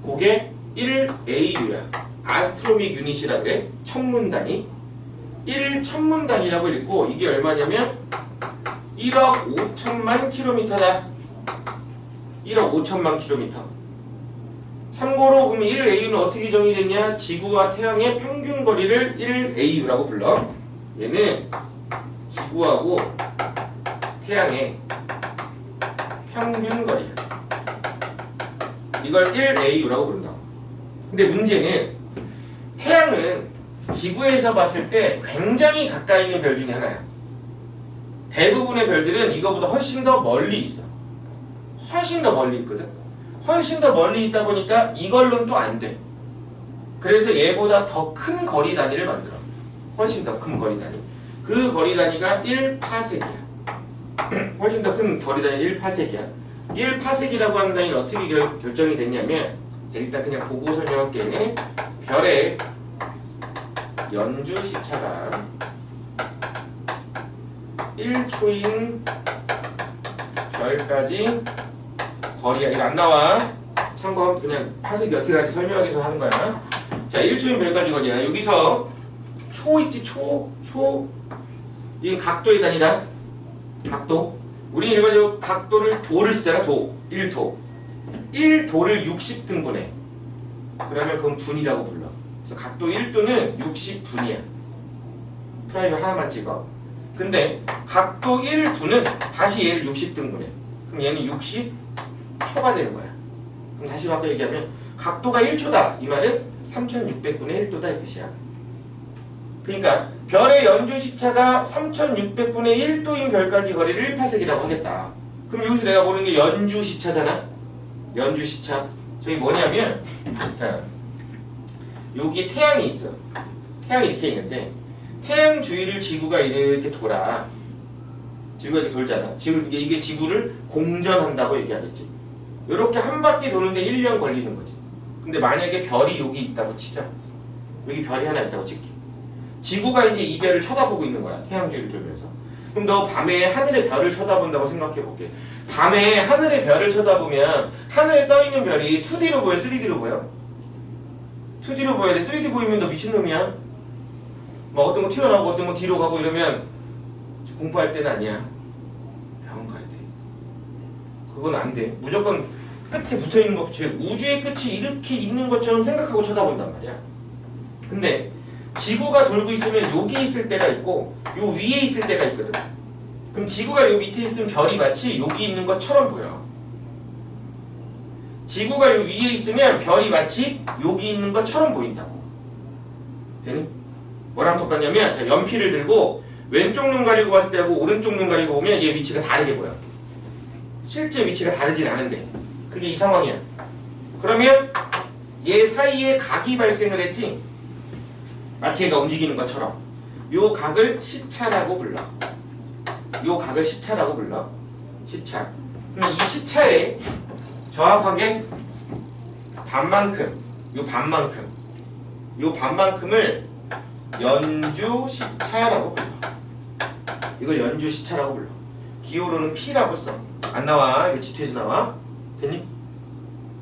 A: 그게 1AU야. 아스트로nomic 유닛이라 그래. 천문 단위. 1천문 단위라고 읽고 이게 얼마냐면 1억 5천만 킬로미터다. 1억 5천만 킬로미터. 참고로 그럼 1AU는 어떻게 정의됐냐? 지구와 태양의 평균 거리를 1AU라고 불러. 얘는 지구하고 태양의 평균 거리야. 이걸 1AU라고 부른다고. 근데 문제는 태양은 지구에서 봤을 때 굉장히 가까이 있는 별 중에 하나야. 대부분의 별들은 이거보다 훨씬 더 멀리 있어. 훨씬 더 멀리 있거든. 훨씬 더 멀리 있다 보니까 이걸로는 또 안 돼. 그래서 얘보다 더 큰 거리 단위를 만들어. 훨씬 더 큰 거리 단위. 그 거리 단위가 1파섹이야. 훨씬 더 큰 거리 단위 1파섹이야. 1파섹이라고 하는 단위는 어떻게 결정이 됐냐면 일단 그냥 보고 설명할게. 별의 연주 시차가 1초인 별까지 거리야. 이거 안 나와. 참고하면 그냥 파색이 어떻게 하는지 설명하기 위해서 하는 거야. 자, 1초인 별까지 거리야. 여기서 초 있지? 초. 이건 각도의 단위다. 각도. 우리 일반적으로 각도를 도를 쓰잖아. 도. 1도. 1도를 60등분해. 그러면 그건 분이라고 불러. 그래서 각도 1도는 60분이야. 프라임을 하나만 찍어. 근데 각도 1분은 다시 얘를 60등분해. 그럼 얘는 60초가 되는 거야. 그럼 다시 바꿔 얘기하면 각도가 1초다. 이 말은 3600분의 1도다 이 뜻이야. 그러니까 별의 연주 시차가 3600분의 1도인 별까지 거리를 1파섹이라고 하겠다. 그럼 여기서 내가 보는 게 연주 시차잖아. 연주 시차. 저기 뭐냐면 여기 태양이 있어. 태양이 이렇게 있는데 태양 주위를 지구가 이렇게 돌아. 지구가 이렇게 돌잖아. 이게 지구를 공전한다고 얘기하겠지. 이렇게 한 바퀴 도는데 1년 걸리는 거지. 근데 만약에 별이 여기 있다고 치자. 여기 별이 하나 있다고 칠게. 지구가 이제 이 별을 쳐다보고 있는 거야. 태양 주위를 돌면서. 그럼 너 밤에 하늘의 별을 쳐다본다고 생각해 볼게. 밤에 하늘의 별을 쳐다보면 하늘에 떠있는 별이 2D로 보여? 3D로 보여? 2D로 보여야 돼. 3D 보이면 너 미친놈이야. 막 어떤 거 튀어나오고 어떤 거 뒤로 가고 이러면 공부할 때는 아니야. 병원 가야 돼. 그건 안 돼. 무조건 끝에 붙어있는 거 붙여. 우주의 끝이 이렇게 있는 것처럼 생각하고 쳐다본단 말이야. 근데 지구가 돌고 있으면 여기 있을 때가 있고 요 위에 있을 때가 있거든. 그럼 지구가 요 밑에 있으면 별이 마치 여기 있는 것처럼 보여. 지구가 요 위에 있으면 별이 마치 여기 있는 것처럼 보인다고. 되니? 뭐랑 똑같냐면 자, 연필을 들고 왼쪽 눈 가리고 봤을 때하고 오른쪽 눈 가리고 보면 얘 위치가 다르게 보여. 실제 위치가 다르진 않은데 그게 이 상황이야. 그러면 얘 사이에 각이 발생을 했지. 마치 얘가 움직이는 것처럼. 요 각을 시차라고 불러. 요 각을 시차라고 불러. 시차. 그럼 이 시차에 정확하게 반만큼, 요 반만큼을 연주 시차라고 불러. 이걸 연주 시차라고 불러. 기울어는 P라고 써. 안 나와. 이거 G2에서 나와. 됐니?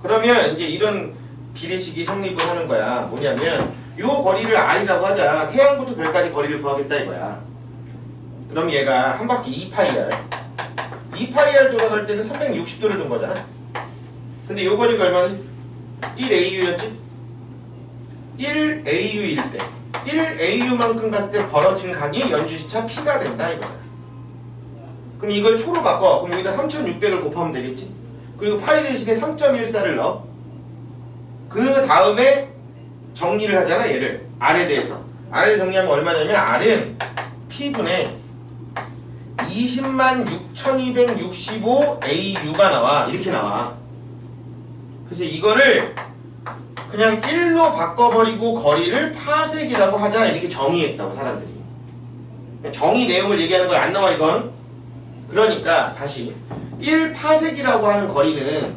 A: 그러면 이제 이런 비례식이 성립을 하는 거야. 뭐냐면 요 거리를 R이라고 하자. 태양부터 별까지 거리를 구하겠다 이거야. 그럼 얘가 한 바퀴 2파이R 2파이R 돌아갈 때는 360도를 둔 거잖아. 근데 요 거리가 얼마니? 1AU였지? 1AU일 때 1AU만큼 갔을 때 벌어진 각이 연주시차 P가 된다 이거잖아. 그럼 이걸 초로 바꿔. 그럼 여기다 3600을 곱하면 되겠지? 그리고 파이 대신에 3.14를 넣어. 그 다음에 정리를 하잖아 얘를. R에 대해서. R에 정리하면 얼마냐면 R은 P분의 206,265 AU가 나와. 이렇게 나와. 그래서 이거를 그냥 1로 바꿔버리고 거리를 파색이라고 하자 이렇게 정의했다고 사람들이. 정의 내용을 얘기하는 거야. 안 나와 이건. 그러니까 다시 1파색이라고 하는 거리는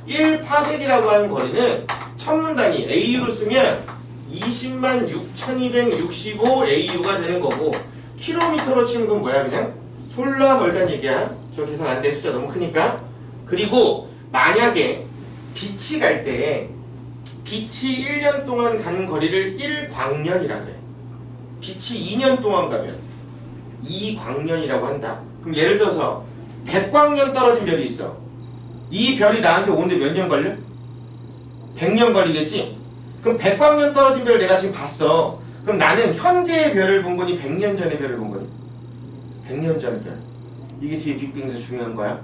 A: 1파색이라고 하는 거리는 천문 단위 AU로 쓰면 206,265 AU가 되는 거고 킬로미터로 치는 건 뭐야 그냥? 졸라 멀단 얘기야. 저 계산 안 돼. 숫자 너무 크니까. 그리고 만약에 빛이 갈 때 빛이 1년 동안 간 거리를 1광년이라 그래. 빛이 2년 동안 가면 2광년이라고 한다. 그럼 예를 들어서 100광년 떨어진 별이 있어. 이 별이 나한테 오는데 몇 년 걸려? 100년 걸리겠지? 그럼 100광년 떨어진 별을 내가 지금 봤어. 그럼 나는 현재의 별을 본 거니 100년 전의 별을 본 거니? 100년 전의 별. 이게 뒤에 빅뱅에서 중요한 거야.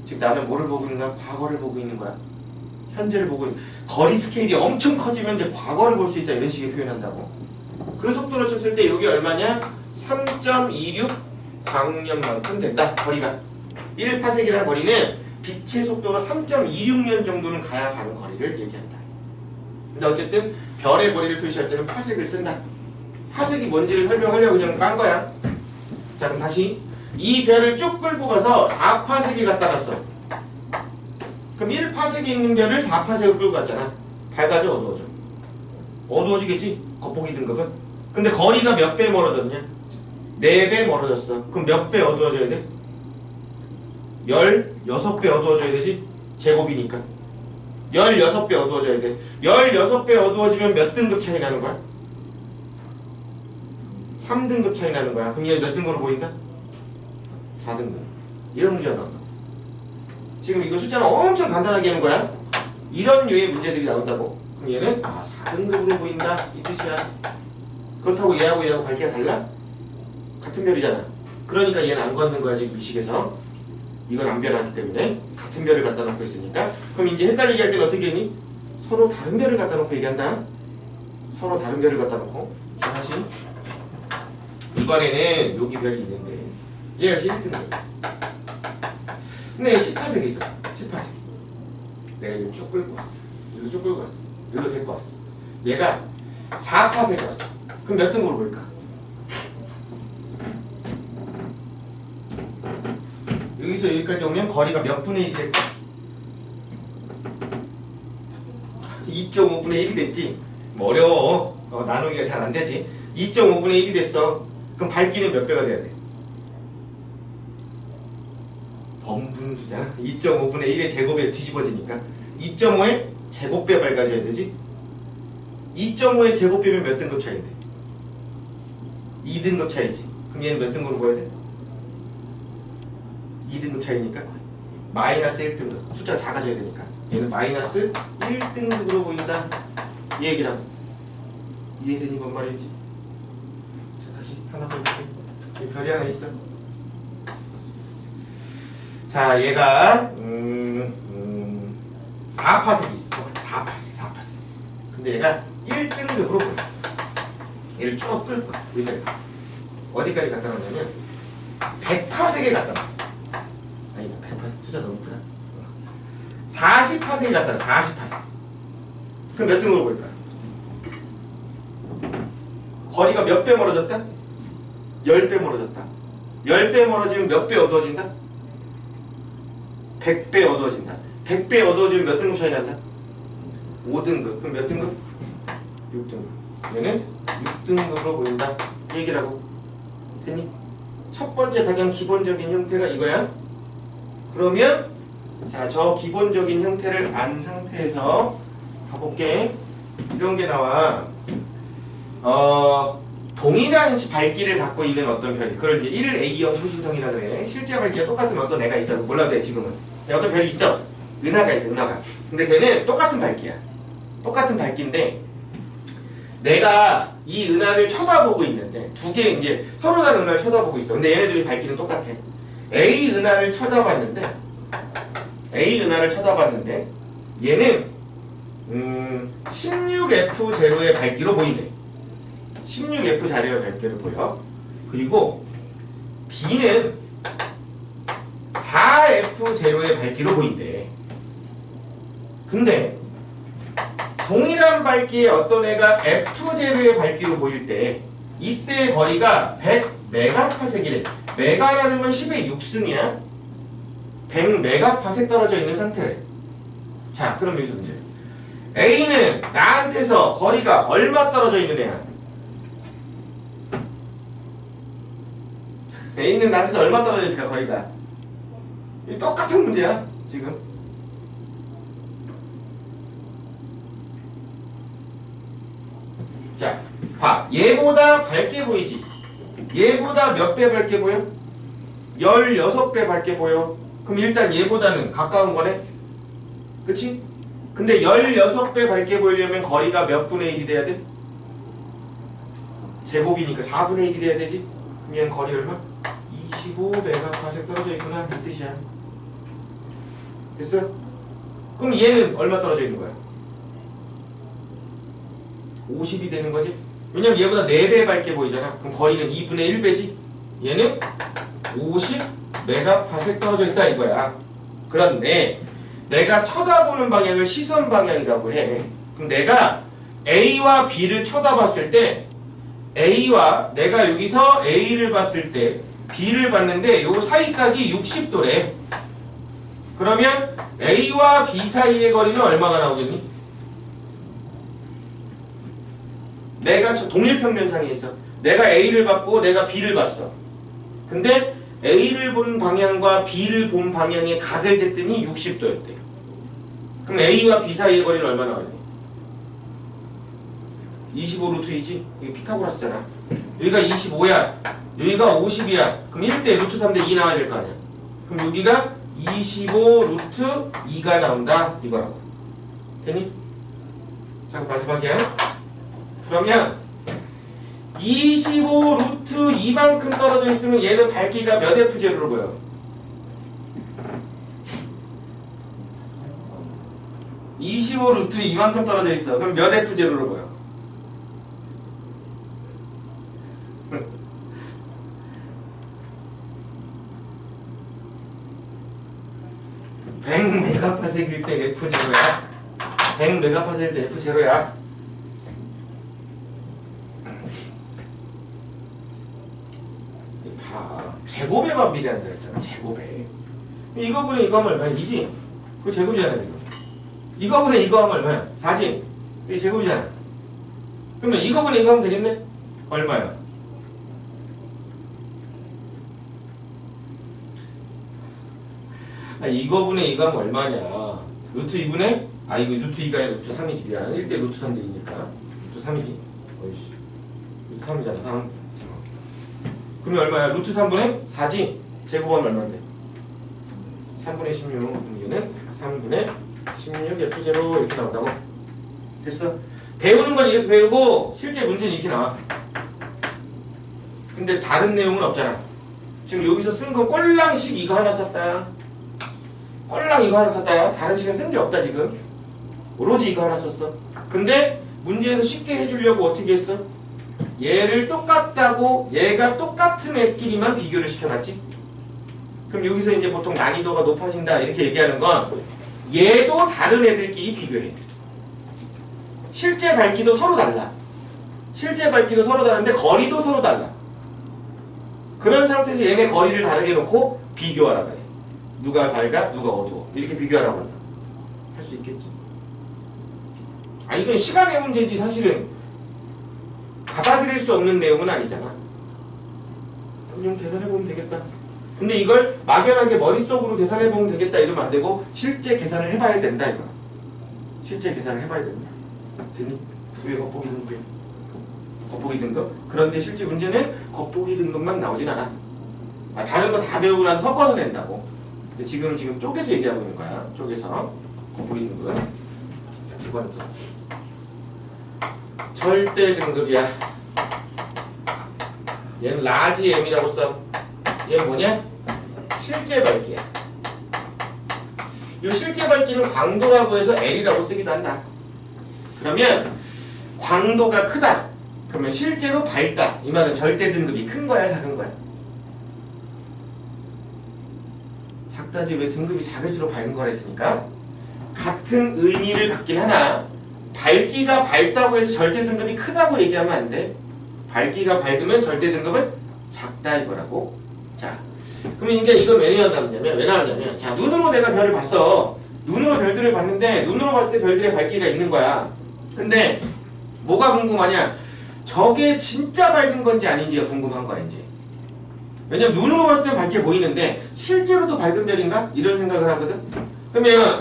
A: 즉 나는 뭐를 보고 있는 거야? 과거를 보고 있는 거야. 현재를 보고 있는 거리 스케일이 엄청 커지면 이제 과거를 볼 수 있다 이런 식의 표현한다고. 그 속도로 쳤을 때 이게 얼마냐? 3.26 광년만큼 된다. 거리가 1파색이라는 거리는 빛의 속도로 3.26년 정도는 가야 가는 거리를 얘기한다. 근데 어쨌든 별의 거리를 표시할 때는 파색을 쓴다. 파색이 뭔지를 설명하려고 그냥 깐 거야. 자 그럼 다시 이 별을 쭉 끌고 가서 4파색이 갔다 갔어. 그럼 1파색에 있는 별을 4파색으로 끌고 갔잖아. 밝아져 어두워져? 어두워지겠지? 겉보기 등급은. 근데 거리가 몇 배 멀어졌냐? 4배 멀어졌어. 그럼 몇 배 어두워져야 돼? 16배 어두워져야 되지? 제곱이니까 16배 어두워져야 돼. 16배 어두워지면 몇 등급 차이 나는 거야? 3등급 차이 나는 거야. 그럼 얘 몇 등급으로 보인다? 4등급. 이런 문제가 나온다. 지금 이거 숫자는 엄청 간단하게 하는 거야. 이런 류의 문제들이 나온다고. 그럼 얘는 4등급으로 보인다 이 뜻이야. 그렇다고 얘하고 밝기가 달라? 같은 별이잖아. 그러니까 얘는 안 걷는 거야 지금 이 식에서. 이건 안 변하기 때문에 같은 별을 갖다 놓고 있으니까. 그럼 이제 헷갈리게 할 때는 어떻게 했니? 서로 다른 별을 갖다 놓고 얘기한다. 서로 다른 별을 갖다 놓고. 자 다시 이번에는 여기 별이 있는데 얘가 1등급. 근데 얘 10파색이 있었어. 10파색. 내가 이거 쭉 끌고 왔어. 이거 쭉 끌고 왔어. 이리로 데리고 왔어. 얘가 4파색이 왔어. 그럼 몇 등급으로 보일까? 여기서 여기까지 오면 거리가 몇 분의 1이 됐지? 2.5분의 1이 됐지? 뭐 어려워. 나누기가 잘 안 되지? 2.5분의 1이 됐어. 그럼 밝기는 몇 배가 돼야 돼? 범분수잖아. 2.5분의 1의 제곱에 뒤집어지니까 2.5의 제곱배 밝아져야 되지? 2.5의 제곱배면 몇 등급 차이인데? 2등급 차이지. 그럼 얘는 몇 등급으로 보여야 돼? 2등급 차이니까 마이너스 1등급. 숫자가 작아져야 되니까 얘는 마이너스 1등급으로 보인다 이 얘기라고. 이해되니 뭔 말인지? 자 다시 하나 더 볼게. 여기 별이 하나 있어. 자 얘가 4파색이 있어. 4파색. 근데 얘가 1등급으로 보여. 얘를 쭉 끌고 갔어. 어디까지 갖다 놓냐면 100파색에 갖다 놔. 아니다 100파색 숫자 너무 크다. 40파색에 갖다 놔. 40파색. 그럼 몇 등급으로 보일까? 거리가 몇 배 멀어졌다? 10배 멀어졌다. 10배 멀어지면 몇 배 어두워진다? 100배 어두워진다. 100배 어두워지면 몇 등급 차이 난다? 5등급. 그럼 몇 등급? 6등급. 얘는 6등급으로 보인다. 이 얘기라고. 됐니? 첫 번째 가장 기본적인 형태가 이거야. 그러면 자, 저 기본적인 형태를 안 상태에서 가볼게. 이런 게 나와. 동일한 밝기를 갖고 있는 어떤 별이, 그걸 이제 1A형 초신성이라 그래. 실제 밝기가 똑같은 어떤 애가 있어. 몰라도 돼 지금은. 어떤 별이 있어. 은하가 있어, 은하가. 근데 걔는 똑같은 밝기야. 똑같은 밝기인데 내가 이 은하를 쳐다보고 있는데 두 개 이제 서로 다른 은하를 쳐다보고 있어. 근데 얘네들이 밝기는 똑같아. A 은하를 쳐다봤는데 얘는 16F0의 밝기로 보인대. 16F0의 밝기를 보여. 그리고 B는 4F0의 밝기로 보인대. 근데 동일한 밝기의 어떤 애가 F0의 밝기로 보일 때 이때의 거리가 100메가파섹이래. 메가라는 건 10의 6승이야. 100메가파섹 떨어져 있는 상태래. 자, 그럼 여기서 문제. A는 나한테서 거리가 얼마 떨어져 있는 애야? A는 나한테서 얼마 떨어져 있을까, 거리가? 똑같은 문제야, 지금. 자, 봐. 얘보다 밝게 보이지? 얘보다 몇 배 밝게 보여? 16배 밝게 보여. 그럼 일단 얘보다는 가까운 거네? 그치? 근데 16배 밝게 보이려면 거리가 몇 분의 1이 돼야 돼? 제곱이니까 4분의 1이 돼야 되지? 그럼 얘는 거리 얼마? 25메가파섹 떨어져 있구나, 이 뜻이야. 됐어? 그럼 얘는 얼마 떨어져 있는 거야? 50이 되는 거지? 왜냐면 얘보다 4배 밝게 보이잖아. 그럼 거리는 2분의 1배지? 얘는 50메가파섹 떨어져 있다 이거야. 그런데 내가 쳐다보는 방향을 시선 방향이라고 해. 그럼 내가 A와 B를 쳐다봤을 때 A와 내가 여기서 A를 봤을 때 B를 봤는데 요 사이각이 60도래. 그러면 A와 B 사이의 거리는 얼마가 나오겠니? 내가 동일평면상에 있어. 내가 A를 봤고 내가 B를 봤어. 근데 A를 본 방향과 B를 본 방향의 각을 쟀더니 60도였대. 그럼 A와 B 사이의 거리는 얼마 나와야 돼? 25루트이지? 이게 피타고라스잖아. 여기가 25야. 여기가 50이야. 그럼 1대 루트 3대 2 나와야 될 거 아니야. 그럼 여기가 25 루트 2가 나온다 이거라고. 됐니? 자, 마지막이야. 그러면 25 루트 2만큼 떨어져 있으면 얘는 밝기가 몇 F0로 보여? 25 루트 2만큼 떨어져 있어. 그럼 몇 F0로 보여? (100메가파섹일) 때 F0야. 100메가파섹일 때 F0야. 제곱에 반비례한다 했잖아. 제곱에. 이거분의 이거 하면 얼마야? 2지? 그거 제곱이잖아 지금. 이거분의 이거 하면 얼마야? 4지? 이게 제곱이잖아. 그러면 이거분의 이거 하면 되겠네? 얼마야? 이거분의 이거 하면 얼마냐? 루트 2분의? 이거 루트 2가 아니라 루트 3이지. 미안. 1대 루트 3대 2니까 루트 3이지. 어이씨. 루트 3이잖아. 3. 그러면 얼마야? 루트 3분의 4지? 제곱하면 얼마인데? 3분의 16. 그럼 얘는 3분의 16 F0 이렇게 나온다고? 됐어? 배우는 건 이렇게 배우고 실제 문제는 이렇게 나와. 근데 다른 내용은 없잖아. 지금 여기서 쓴 건 꼴랑식 이거 하나 썼다. 꼴랑 이거 하나 썼다. 다른 시간 쓴 게 없다 지금. 오로지 이거 하나 썼어. 근데 문제에서 쉽게 해주려고 어떻게 했어? 얘를 똑같다고 얘가 똑같은 애끼리만 비교를 시켜놨지. 그럼 여기서 이제 보통 난이도가 높아진다 이렇게 얘기하는 건 얘도 다른 애들끼리 비교해. 실제 밝기도 서로 달라. 실제 밝기도 서로 다른데 거리도 서로 달라. 그런 상태에서 얘네 거리를 다르게 놓고 비교하라고 해. 누가 밝아 누가 어두워 이렇게 비교하라고 한다. 할 수 있겠지. 이건 시간의 문제지. 사실은 받아들일 수 없는 내용은 아니잖아. 그냥 계산해보면 되겠다. 근데 이걸 막연하게 머릿속으로 계산해보면 되겠다 이러면 안 되고 실제 계산을 해봐야 된다 이거. 실제 계산을 해봐야 된다. 됐니? 왜 겉보기 등급이야? 겉보기 등급? 그런데 실제 문제는 겉보기 등급만 나오진 않아. 다른 거 다 배우고 나서 섞어서 낸다고. 근데 지금 쪼개서 얘기하고 있는 거야. 쪼개서 겉보기 등급. 자, 두 번째. 절대 등급이야. 얘는 라지 M이라고 써. 얘는 뭐냐? 실제 밝기야. 이 실제 밝기는 광도라고 해서 L이라고 쓰기도 한다. 그러면 광도가 크다. 그러면 실제로 밝다. 이 말은 절대 등급이 큰 거야, 작은 거야? 작다지. 왜 등급이 작을수록 밝은 거라 했으니까? 같은 의미를 갖긴 하나 밝기가 밝다고 해서 절대 등급이 크다고 얘기하면 안 돼. 밝기가 밝으면 절대 등급은 작다 이거라고. 자, 그러면 이제 이건 왜 나왔냐면, 자, 눈으로 내가 별을 봤어. 눈으로 별들을 봤는데 눈으로 봤을 때 별들의 밝기가 있는 거야. 근데 뭐가 궁금하냐? 저게 진짜 밝은 건지 아닌지가 궁금한 거야 이제. 왜냐면 눈으로 봤을 때 밝게 보이는데 실제로도 밝은 별인가? 이런 생각을 하거든. 그러면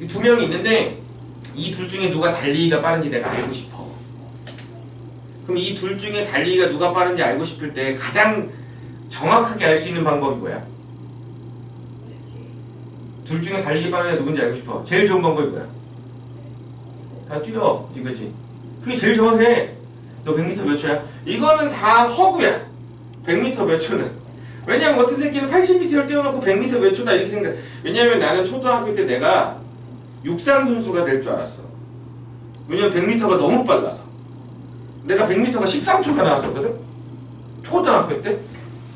A: 이 두 명이 있는데 이 둘 중에 누가 달리기가 빠른지 내가 알고 싶어. 그럼 이 둘 중에 달리기가 누가 빠른지 알고 싶을 때 가장 정확하게 알 수 있는 방법이 뭐야? 둘 중에 달리기 빠른 애 누군지 알고 싶어. 제일 좋은 방법이 뭐야? 뛰어 이거지. 그게 제일 정확해. 너 100m 몇 초야? 이거는 다 허구야. 100m 몇 초는. 왜냐면 어떤 새끼는 80m를 뛰어놓고 100m 몇 초다 이렇게 생각. 왜냐면 나는 초등학교 때 내가 육상 선수가 될 줄 알았어. 왜냐면 100m가 너무 빨라서. 내가 100m가 13초가 나왔었거든? 초등학교 때?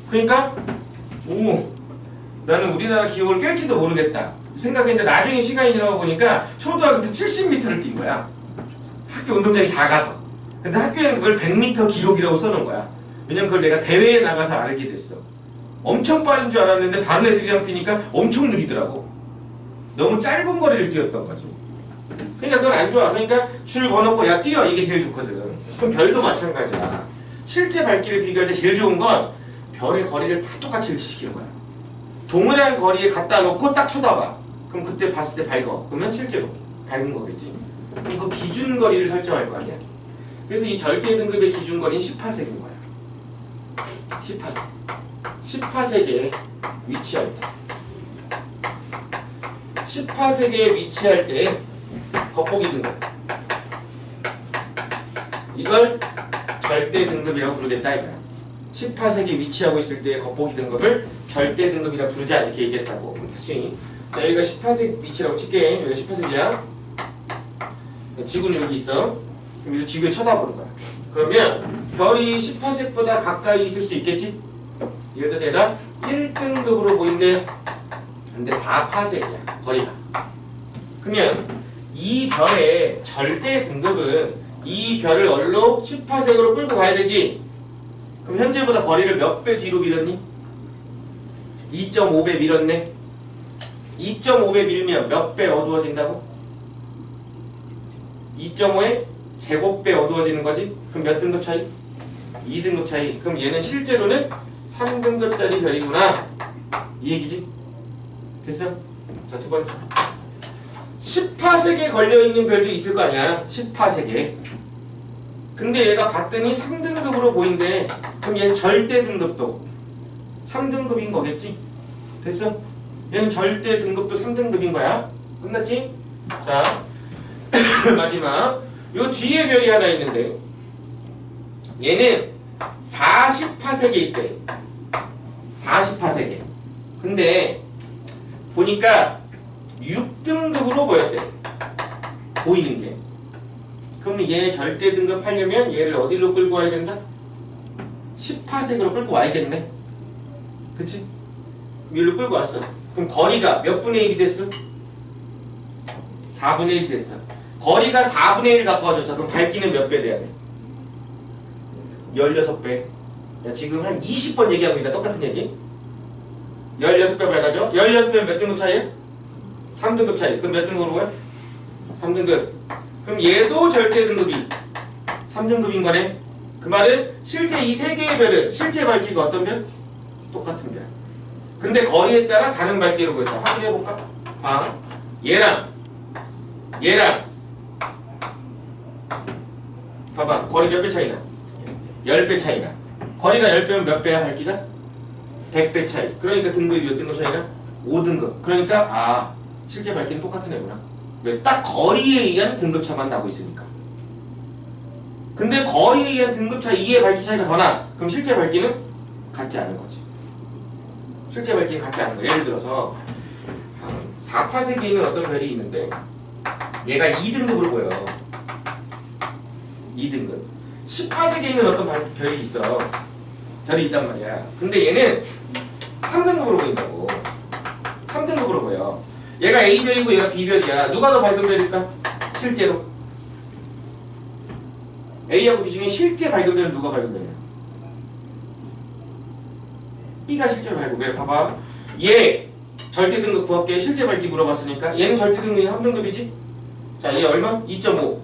A: 그러니까 나는 우리나라 기록을 깰지도 모르겠다 생각했는데 나중에 시간이 지나고 보니까 초등학교 때 70m를 뛴 거야. 학교 운동장이 작아서. 근데 학교에는 그걸 100m 기록이라고 써놓은 거야. 왜냐면 그걸 내가 대회에 나가서 알게 됐어. 엄청 빠른 줄 알았는데 다른 애들이랑 뛰니까 엄청 느리더라고. 너무 짧은 거리를 뛰었던 거지. 그러니까 그건 안 좋아. 그러니까 줄 거놓고 야 뛰어 이게 제일 좋거든. 그럼 별도 마찬가지야. 실제 밝기를 비교할 때 제일 좋은 건 별의 거리를 다 똑같이 일치시키는 거야. 동일한 거리에 갖다 놓고 딱 쳐다봐. 그럼 그때 봤을 때 밝어. 그러면 실제로 밝은 거겠지. 그럼 그 기준 거리를 설정할 거 아니야. 그래서 이 절대 등급의 기준 거리는 10파섹인 거야. 10파섹. 10파섹에 위치할 때. 10파섹에 위치할 때 겉보기 등급. 이걸 절대 등급이라고 부르겠다 이거야. 10파섹에 위치하고 있을 때 겉보기 등급을 절대 등급이라 부르자 이렇게 얘기했다고. 그럼 다시 자 여기가 10파섹 위치라고 칠게. 여기가 10파섹이야. 지구는 여기 있어. 그럼 이제 지구에 쳐다보는 거야. 그러면 별이 10파섹보다 가까이 있을 수 있겠지? 예를 들어서 얘가 1등급으로 보이는데 근데 4파섹이야 거리가. 그러면 이 별의 절대 등급은 이 별을 어디로 10파섹으로 끌고 가야 되지? 그럼 현재보다 거리를 몇 배 뒤로 밀었니? 2.5배 밀었네. 2.5배 밀면 몇 배 어두워진다고? 2.5에 제곱배 어두워지는 거지? 그럼 몇 등급 차이? 2등급 차이. 그럼 얘는 실제로는 3등급짜리 별이구나 이 얘기지? 됐어? 자, 두 번째 10파섹에 걸려있는 별도 있을 거 아니야. 10파섹에. 근데 얘가 봤더니 3등급으로 보인대. 그럼 얘는 절대 등급도 3등급인 거겠지? 됐어? 얘는 절대 등급도 3등급인 거야. 끝났지? 자 마지막 요 뒤에 별이 하나 있는데 얘는 40파섹에 있대. 40파섹에. 근데 보니까 6등급으로 보였대. 보이는 게. 그럼 얘 절대 등급 하려면 얘를 어디로 끌고 와야 된다? 10파섹으로 끌고 와야겠네. 그치? 위로 끌고 왔어. 그럼 거리가 몇 분의 1이 됐어? 4분의 1이 됐어. 거리가 4분의 1 가까워졌어. 그럼 밝기는 몇 배 돼야 돼? 16배. 야, 지금 한 20번 얘기하고 있다. 똑같은 얘기. 16배 밝아져? 16배면 몇 등급 차이야? 3등급 차이. 그럼 몇 등급으로 가요? 3등급. 그럼 얘도 절대 등급이 3등급인 거네. 그 말은 실제 이 세 개의 별은 실제 밝기가 어떤 별? 똑같은 별. 근데 거리에 따라 다른 밝기로 보였다. 확인해볼까? 봐. 얘랑 봐봐. 거리 몇 배 차이나? 10배 차이나. 거리가 10배면 몇 배야 밝기가? 100배 차이. 그러니까 등급이 몇 등급 차이나? 5등급. 그러니까 실제 밝기는 똑같은 애구나. 왜? 딱 거리에 의한 등급차만 나고 있으니까. 근데 거리에 의한 등급차 2의 밝기 차이가 더 나. 그럼 실제 밝기는 같지 않은 거지. 실제 밝기는 같지 않은 거. 예를 들어서 4파세기에 있는 어떤 별이 있는데 얘가 2등급을 보여. 2등급. 10파세기에 있는 어떤 별이 있어. 별이 있단 말이야. 근데 얘는 3등급으로 보인다고. 3등급으로 보여. 얘가 A별이고 얘가 B별이야. 누가 더 밝은 별일까? 실제로. A하고 B 중에 실제 밝은 별은 누가 밝은 별이야? B가 실제로 밝고. 왜? 봐봐. 얘 절대 등급 구할게. 실제 밝기 물어봤으니까 얘는 절대 등급이 3등급이지? 자, 얘 얼마? 2.5.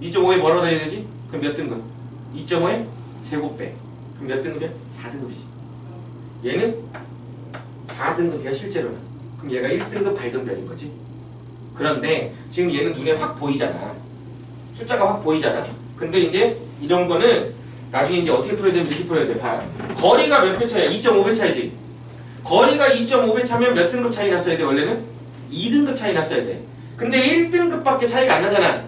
A: 2.5에 뭐라고 해야 되지? 그럼 몇 등급? 2.5에 제곱배. 그럼 몇 등급이야? 4등급이지. 얘는 4등급이야 실제로는. 그럼 얘가 1등급 밝은 별인 거지. 그런데 지금 얘는 눈에 확 보이잖아. 숫자가 확 보이잖아. 근데 이제 이런 거는 나중에 이제 어떻게 풀어야 되면 이렇게 풀어야 돼. 봐. 거리가 몇 배 차이야? 2.5배 차이지. 거리가 2.5배 차면 몇 등급 차이 났어야 돼? 원래는 2등급 차이 났어야 돼. 근데 1등급밖에 차이가 안 나잖아.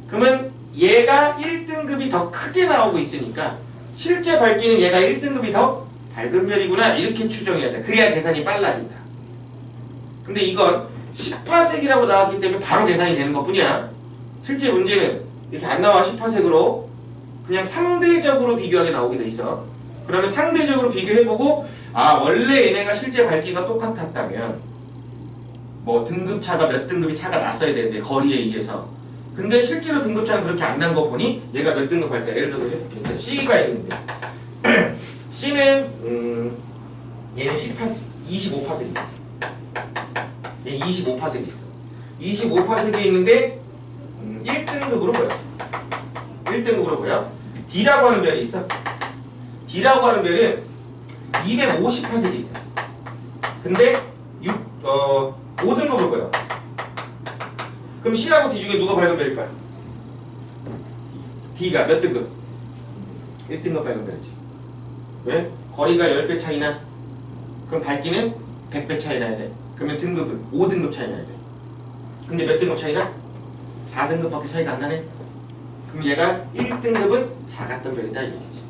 A: 그러면 얘가 1등급이 더 크게 나오고 있으니까 실제 밝기는 얘가 1등급이 더 밝은 별이구나 이렇게 추정해야 돼. 그래야 계산이 빨라진다. 근데 이건 10파색이라고 나왔기 때문에 바로 계산이 되는 것 뿐이야. 실제 문제는 이렇게 안 나와. 10파색으로 그냥 상대적으로 비교하게 나오게 돼 있어. 그러면 상대적으로 비교해보고 원래 얘네가 실제 밝기가 똑같았다면 뭐 등급차가 몇 등급이 차가 났어야 되는데 거리에 의해서. 근데 실제로 등급차는 그렇게 안 난 거 보니 얘가 몇 등급 할 때 예를 들어서 해볼게. C가 있는데 C는 얘는 25파색이 있어. 얘 25파색이 있어. 25파색이 있는데 1등급으로 보여. 1등급으로 보여. D라고 하는 별이 있어. D라고 하는 별은 250파색이 있어. 근데 5등급으로 보여. 그럼 C하고 D 중에 누가 밝은 별일까요? D가 몇 등급? 1등급 밝은 별이지. 왜? 거리가 10배 차이나? 그럼 밝기는 100배 차이 나야 돼. 그러면 등급은 5등급 차이 나야 돼. 근데 몇 등급 차이나? 4등급밖에 차이가 안 나네? 그럼 얘가 1등급은 작았던 별이다 이 얘기지.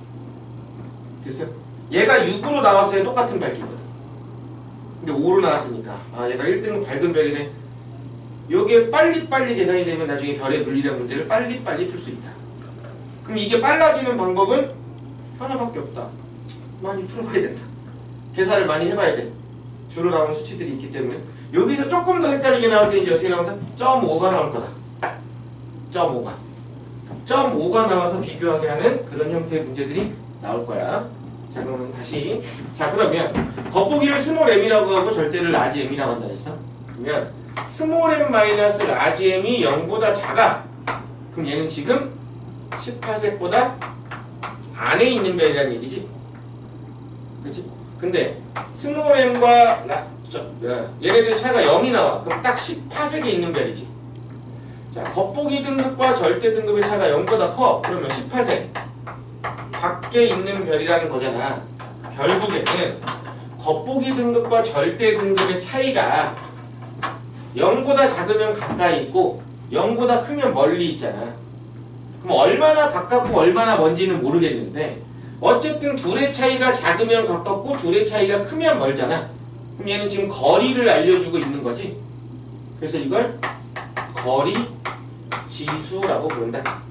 A: 됐어요? 얘가 6으로 나왔어야 똑같은 밝기거든. 근데 5로 나왔으니까 얘가 1등급 밝은 별이네. 요게 빨리빨리 계산이 되면 나중에 별의 물리학 문제를 빨리빨리 풀 수 있다. 그럼 이게 빨라지는 방법은 하나밖에 없다. 많이 풀어봐야 된다. 계산을 많이 해봐야 돼. 주로 나오는 수치들이 있기 때문에. 여기서 조금 더 헷갈리게 나올 때 이제 어떻게 나온다? 0.5가 나올 거다. 0.5가. 0.5가 나와서 비교하게 하는 그런 형태의 문제들이 나올 거야. 자, 그러면 다시. 자, 그러면 겉보기를 스몰 m이라고 하고 절대를 라지 m이라고 한다 했어. 그러면 스몰 m 마이너스 라지 m이 0보다 작아. 그럼 얘는 지금 10파색보다 안에 있는 별이라는 얘기지. 그치? 근데 스몰 m과 얘네들 차이가 0이 나와. 그럼 딱 10파색에 있는 별이지. 자, 겉보기 등급과 절대 등급의 차이가 0보다 커. 그러면 18색 밖에 있는 별이라는 거잖아. 결국에는 겉보기 등급과 절대 등급의 차이가 0보다 작으면 가까이 있고 0보다 크면 멀리 있잖아. 그럼 얼마나 가깝고 얼마나 먼지는 모르겠는데 어쨌든 둘의 차이가 작으면 가깝고 둘의 차이가 크면 멀잖아. 그럼 얘는 지금 거리를 알려주고 있는 거지. 그래서 이걸 거리 지수라고 부른다.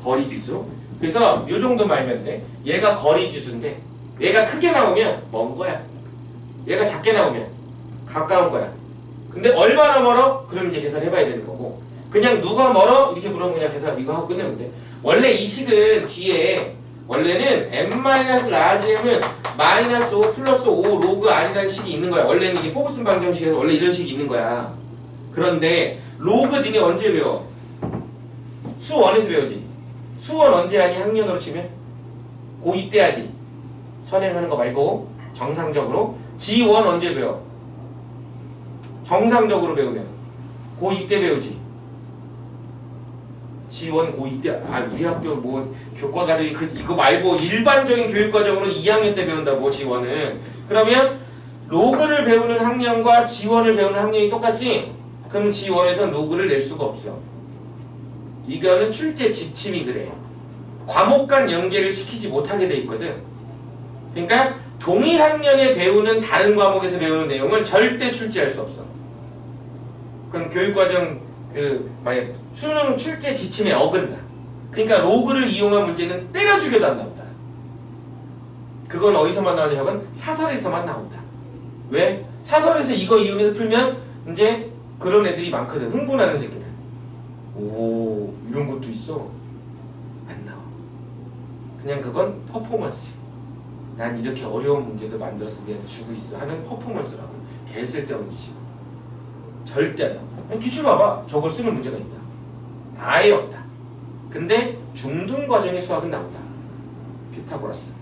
A: 거리 지수. 그래서 요 정도만 알면 돼. 얘가 거리 지수인데 얘가 크게 나오면 먼 거야. 얘가 작게 나오면 가까운 거야. 근데 얼마나 멀어? 그럼 이제 계산해봐야 되는 거고. 그냥 누가 멀어? 이렇게 물어보면 그냥 계산 이거 하고 끝내면 돼. 원래 이 식은 뒤에 원래는 m-라지 m은 마이너스 5 플러스 5 로그 r이라는 식이 있는 거야. 원래는 이게 포그슨 방정식에서 원래 이런 식이 있는 거야. 그런데 로그 니네 언제 배워? 수 1에서 배우지. 수 1 언제 하니? 학년으로 치면? 고2 때 하지. 선행하는 거 말고 정상적으로. G1 언제 배워? 정상적으로 배우면 고2 때 배우지. G1 고2 때. 우리 학교 뭐 교과과정이 이거 말고 일반적인 교육과정으로 2학년 때 배운다고 G1은. 그러면 로그를 배우는 학년과 G1을 배우는 학년이 똑같지? 그럼 G1에서는 로그를 낼 수가 없어. 이거는 출제 지침이 그래. 과목 간 연계를 시키지 못하게 돼 있거든. 그러니까 동일 학년에 배우는 다른 과목에서 배우는 내용은 절대 출제할 수 없어. 그건 교육과정 만약 수능 출제 지침에 어긋나. 그러니까 로그를 이용한 문제는 때려 죽여도 안 나온다. 그건 어디서만 나오냐? 저건 사설에서만 나온다. 왜? 사설에서 이거 이용해서 풀면 이제 그런 애들이 많거든. 흥분하는 새끼들. 오, 이런 것도 있어. 안 나와. 그냥 그건 퍼포먼스. 난 이렇게 어려운 문제도 만들어서 내한테 주고 있어 하는 퍼포먼스라고. 개 쓸데없는 짓이고. 절대 안 나와. 기출 봐봐. 저걸 쓰는 문제가 있다. 아예 없다. 근데 중등 과정의 수학은 나온다. 피타고라스.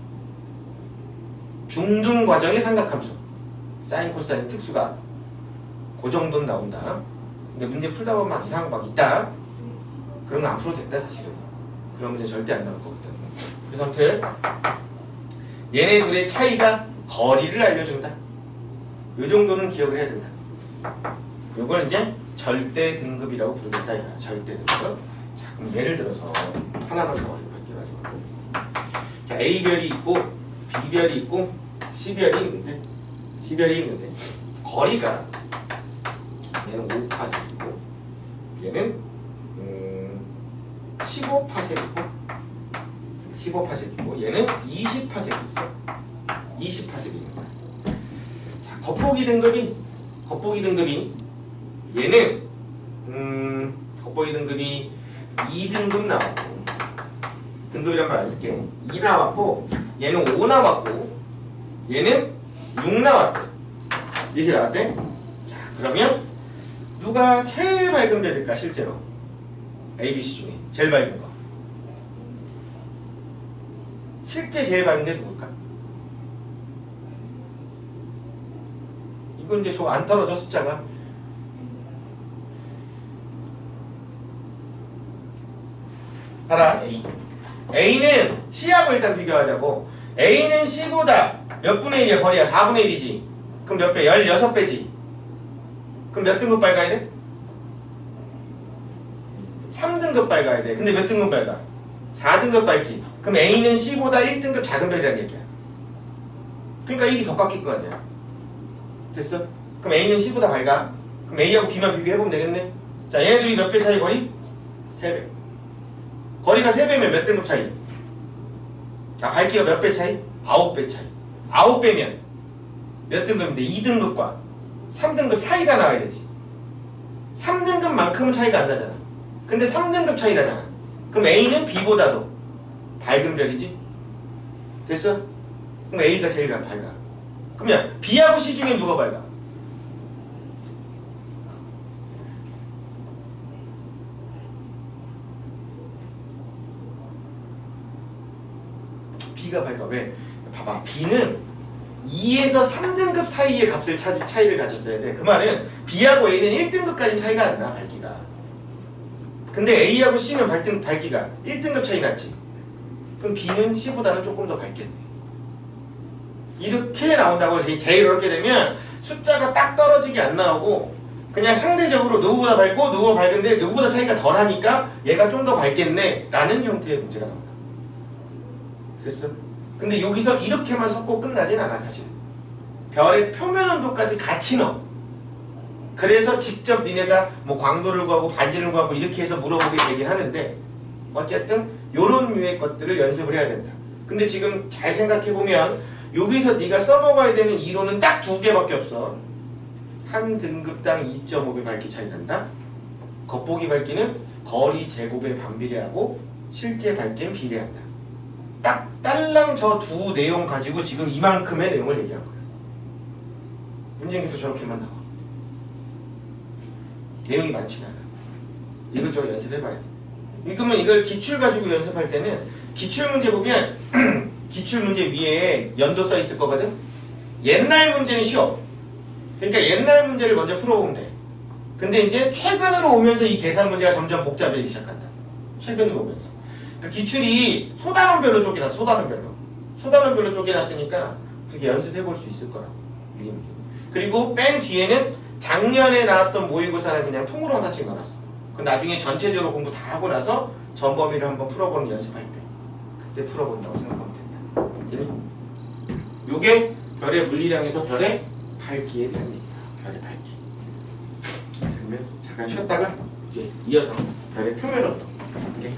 A: 중등 과정의 삼각함수. 사인, 코사인, 특수가 그 정도는 나온다. 근데 문제 풀다 보면 막 이상한 거 막 있다. 그런 거 안 풀어도 된다 사실은. 그런 문제 절대 안 나올 거거든. 그래서 아무튼 얘네 둘의 차이가 거리를 알려준다. 요 정도는 기억을 해야 된다. 요걸 이제 절대 등급이라고 부르겠다 이거야. 절대 등급. 자, 그럼 예를 들어서 하나만 더 할게요. 자, A별이 있고 B별이 있고 C별이 있는데 거리가 얘는 5파섹이고 얘는 15파섹이고 얘는 20파섹이 있어. 20파섹입니다. 자, 겉보기 등급이 얘는 겉보기 등급이 2등급 나왔고, 등급이란 말 안 쓸게. 2 나왔고 얘는 5 나왔고 얘는 6 나왔대. 이렇게 나왔대. 자, 그러면 누가 제일 밝은 별일까? 실제로 A, B, C 중에 제일 밝은 거. 실제 제일 밝은 게 누굴까? 이건 이제 저 안 떨어져 숫자가. 봐라. A는 C하고 일단 비교하자고. A는 C보다 몇 분의 1이야? 거리야 4분의 1이지. 그럼 몇 배? 16배지. 그럼 몇 등급 밝아야 돼? 3등급 밝아야 돼. 근데 몇 등급 밝아? 4등급 밝지. 그럼 A는 C보다 1등급 작은 별이라는 얘기야. 그러니까 1이 더 깎일 거 아니야. 됐어? 그럼 A는 C보다 밝아. 그럼 A하고 B만 비교해보면 되겠네. 자, 얘네들이 몇 배 차이 거리? 3배. 거리가 3배면 몇 등급 차이? 밝기가 몇 배 차이? 9배 차이. 9배면 몇 등급인데? 2등급과 3등급 사이가 나와야 되지. 3등급만큼은 차이가 안 나잖아. 근데 3등급 차이 나잖아. 그럼 A는 B보다도 밝은 별이지? 됐어? 그럼 A가 제일 밝아. 그러면 B하고 C 중에 누가 밝아? B가 밝아. 왜? 봐봐. B는 2에서 3등급 사이의 값을 차이를 가졌어야 돼. 그 말은 B하고 A는 1등급까지 차이가 안 나, 밝기가. 근데 A하고 C는 밝기가 1등급 차이 났지. 그럼 B는 C보다는 조금 더 밝겠네. 이렇게 나온다고. 제일 어렵게 되면 숫자가 딱 떨어지게 안 나오고 그냥 상대적으로 누구보다 밝고 누구보다 밝은데 누구보다 차이가 덜하니까 얘가 좀 더 밝겠네 라는 형태의 문제가 나온다. 됐어? 근데 여기서 이렇게만 섞고 끝나진 않아 사실. 별의 표면 온도까지 같이 넣어. 그래서 직접 니네가 뭐 광도를 구하고 반지를 구하고 이렇게 해서 물어보게 되긴 하는데 어쨌든 요런 류의 것들을 연습을 해야 된다. 근데 지금 잘 생각해보면 여기서 네가 써먹어야 되는 이론은 딱 2개밖에 없어. 한 등급당 2.5배 밝기 차이 난다. 겉보기 밝기는 거리 제곱에 반비례하고 실제 밝기엔 비례한다. 딱 딸랑 저 두 내용 가지고 지금 이만큼의 내용을 얘기한 거야. 문제는 계속 저렇게만 나와. 내용이 많진 않아. 이것저것 연습해봐야 돼. 그러면 이걸 기출 가지고 연습할 때는 기출 문제 보면 기출문제 위에 연도 써 있을 거거든. 옛날 문제는 쉬워. 그러니까 옛날 문제를 먼저 풀어보면 돼. 근데 이제 최근으로 오면서 이 계산 문제가 점점 복잡해지기 시작한다. 최근으로 오면서. 그 기출이 소단원별로 쪼개놨어. 소단원별로 쪼개놨으니까 그게 연습해 볼 수 있을 거라. 미리미리. 그리고 맨 뒤에는 작년에 나왔던 모의고사는 그냥 통으로 하나씩 넣어놨어. 그 나중에 전체적으로 공부 다 하고 나서 전범위를 한번 풀어보는 연습할 때 그때 풀어본다고 생각하면 된다. 되니? 요게 별의 물리량에서 별의 밝기에 대한 얘기다. 별의 밝기. 그러면 잠깐 쉬었다가 이제 이어서 별의 표면 운동. 오케이?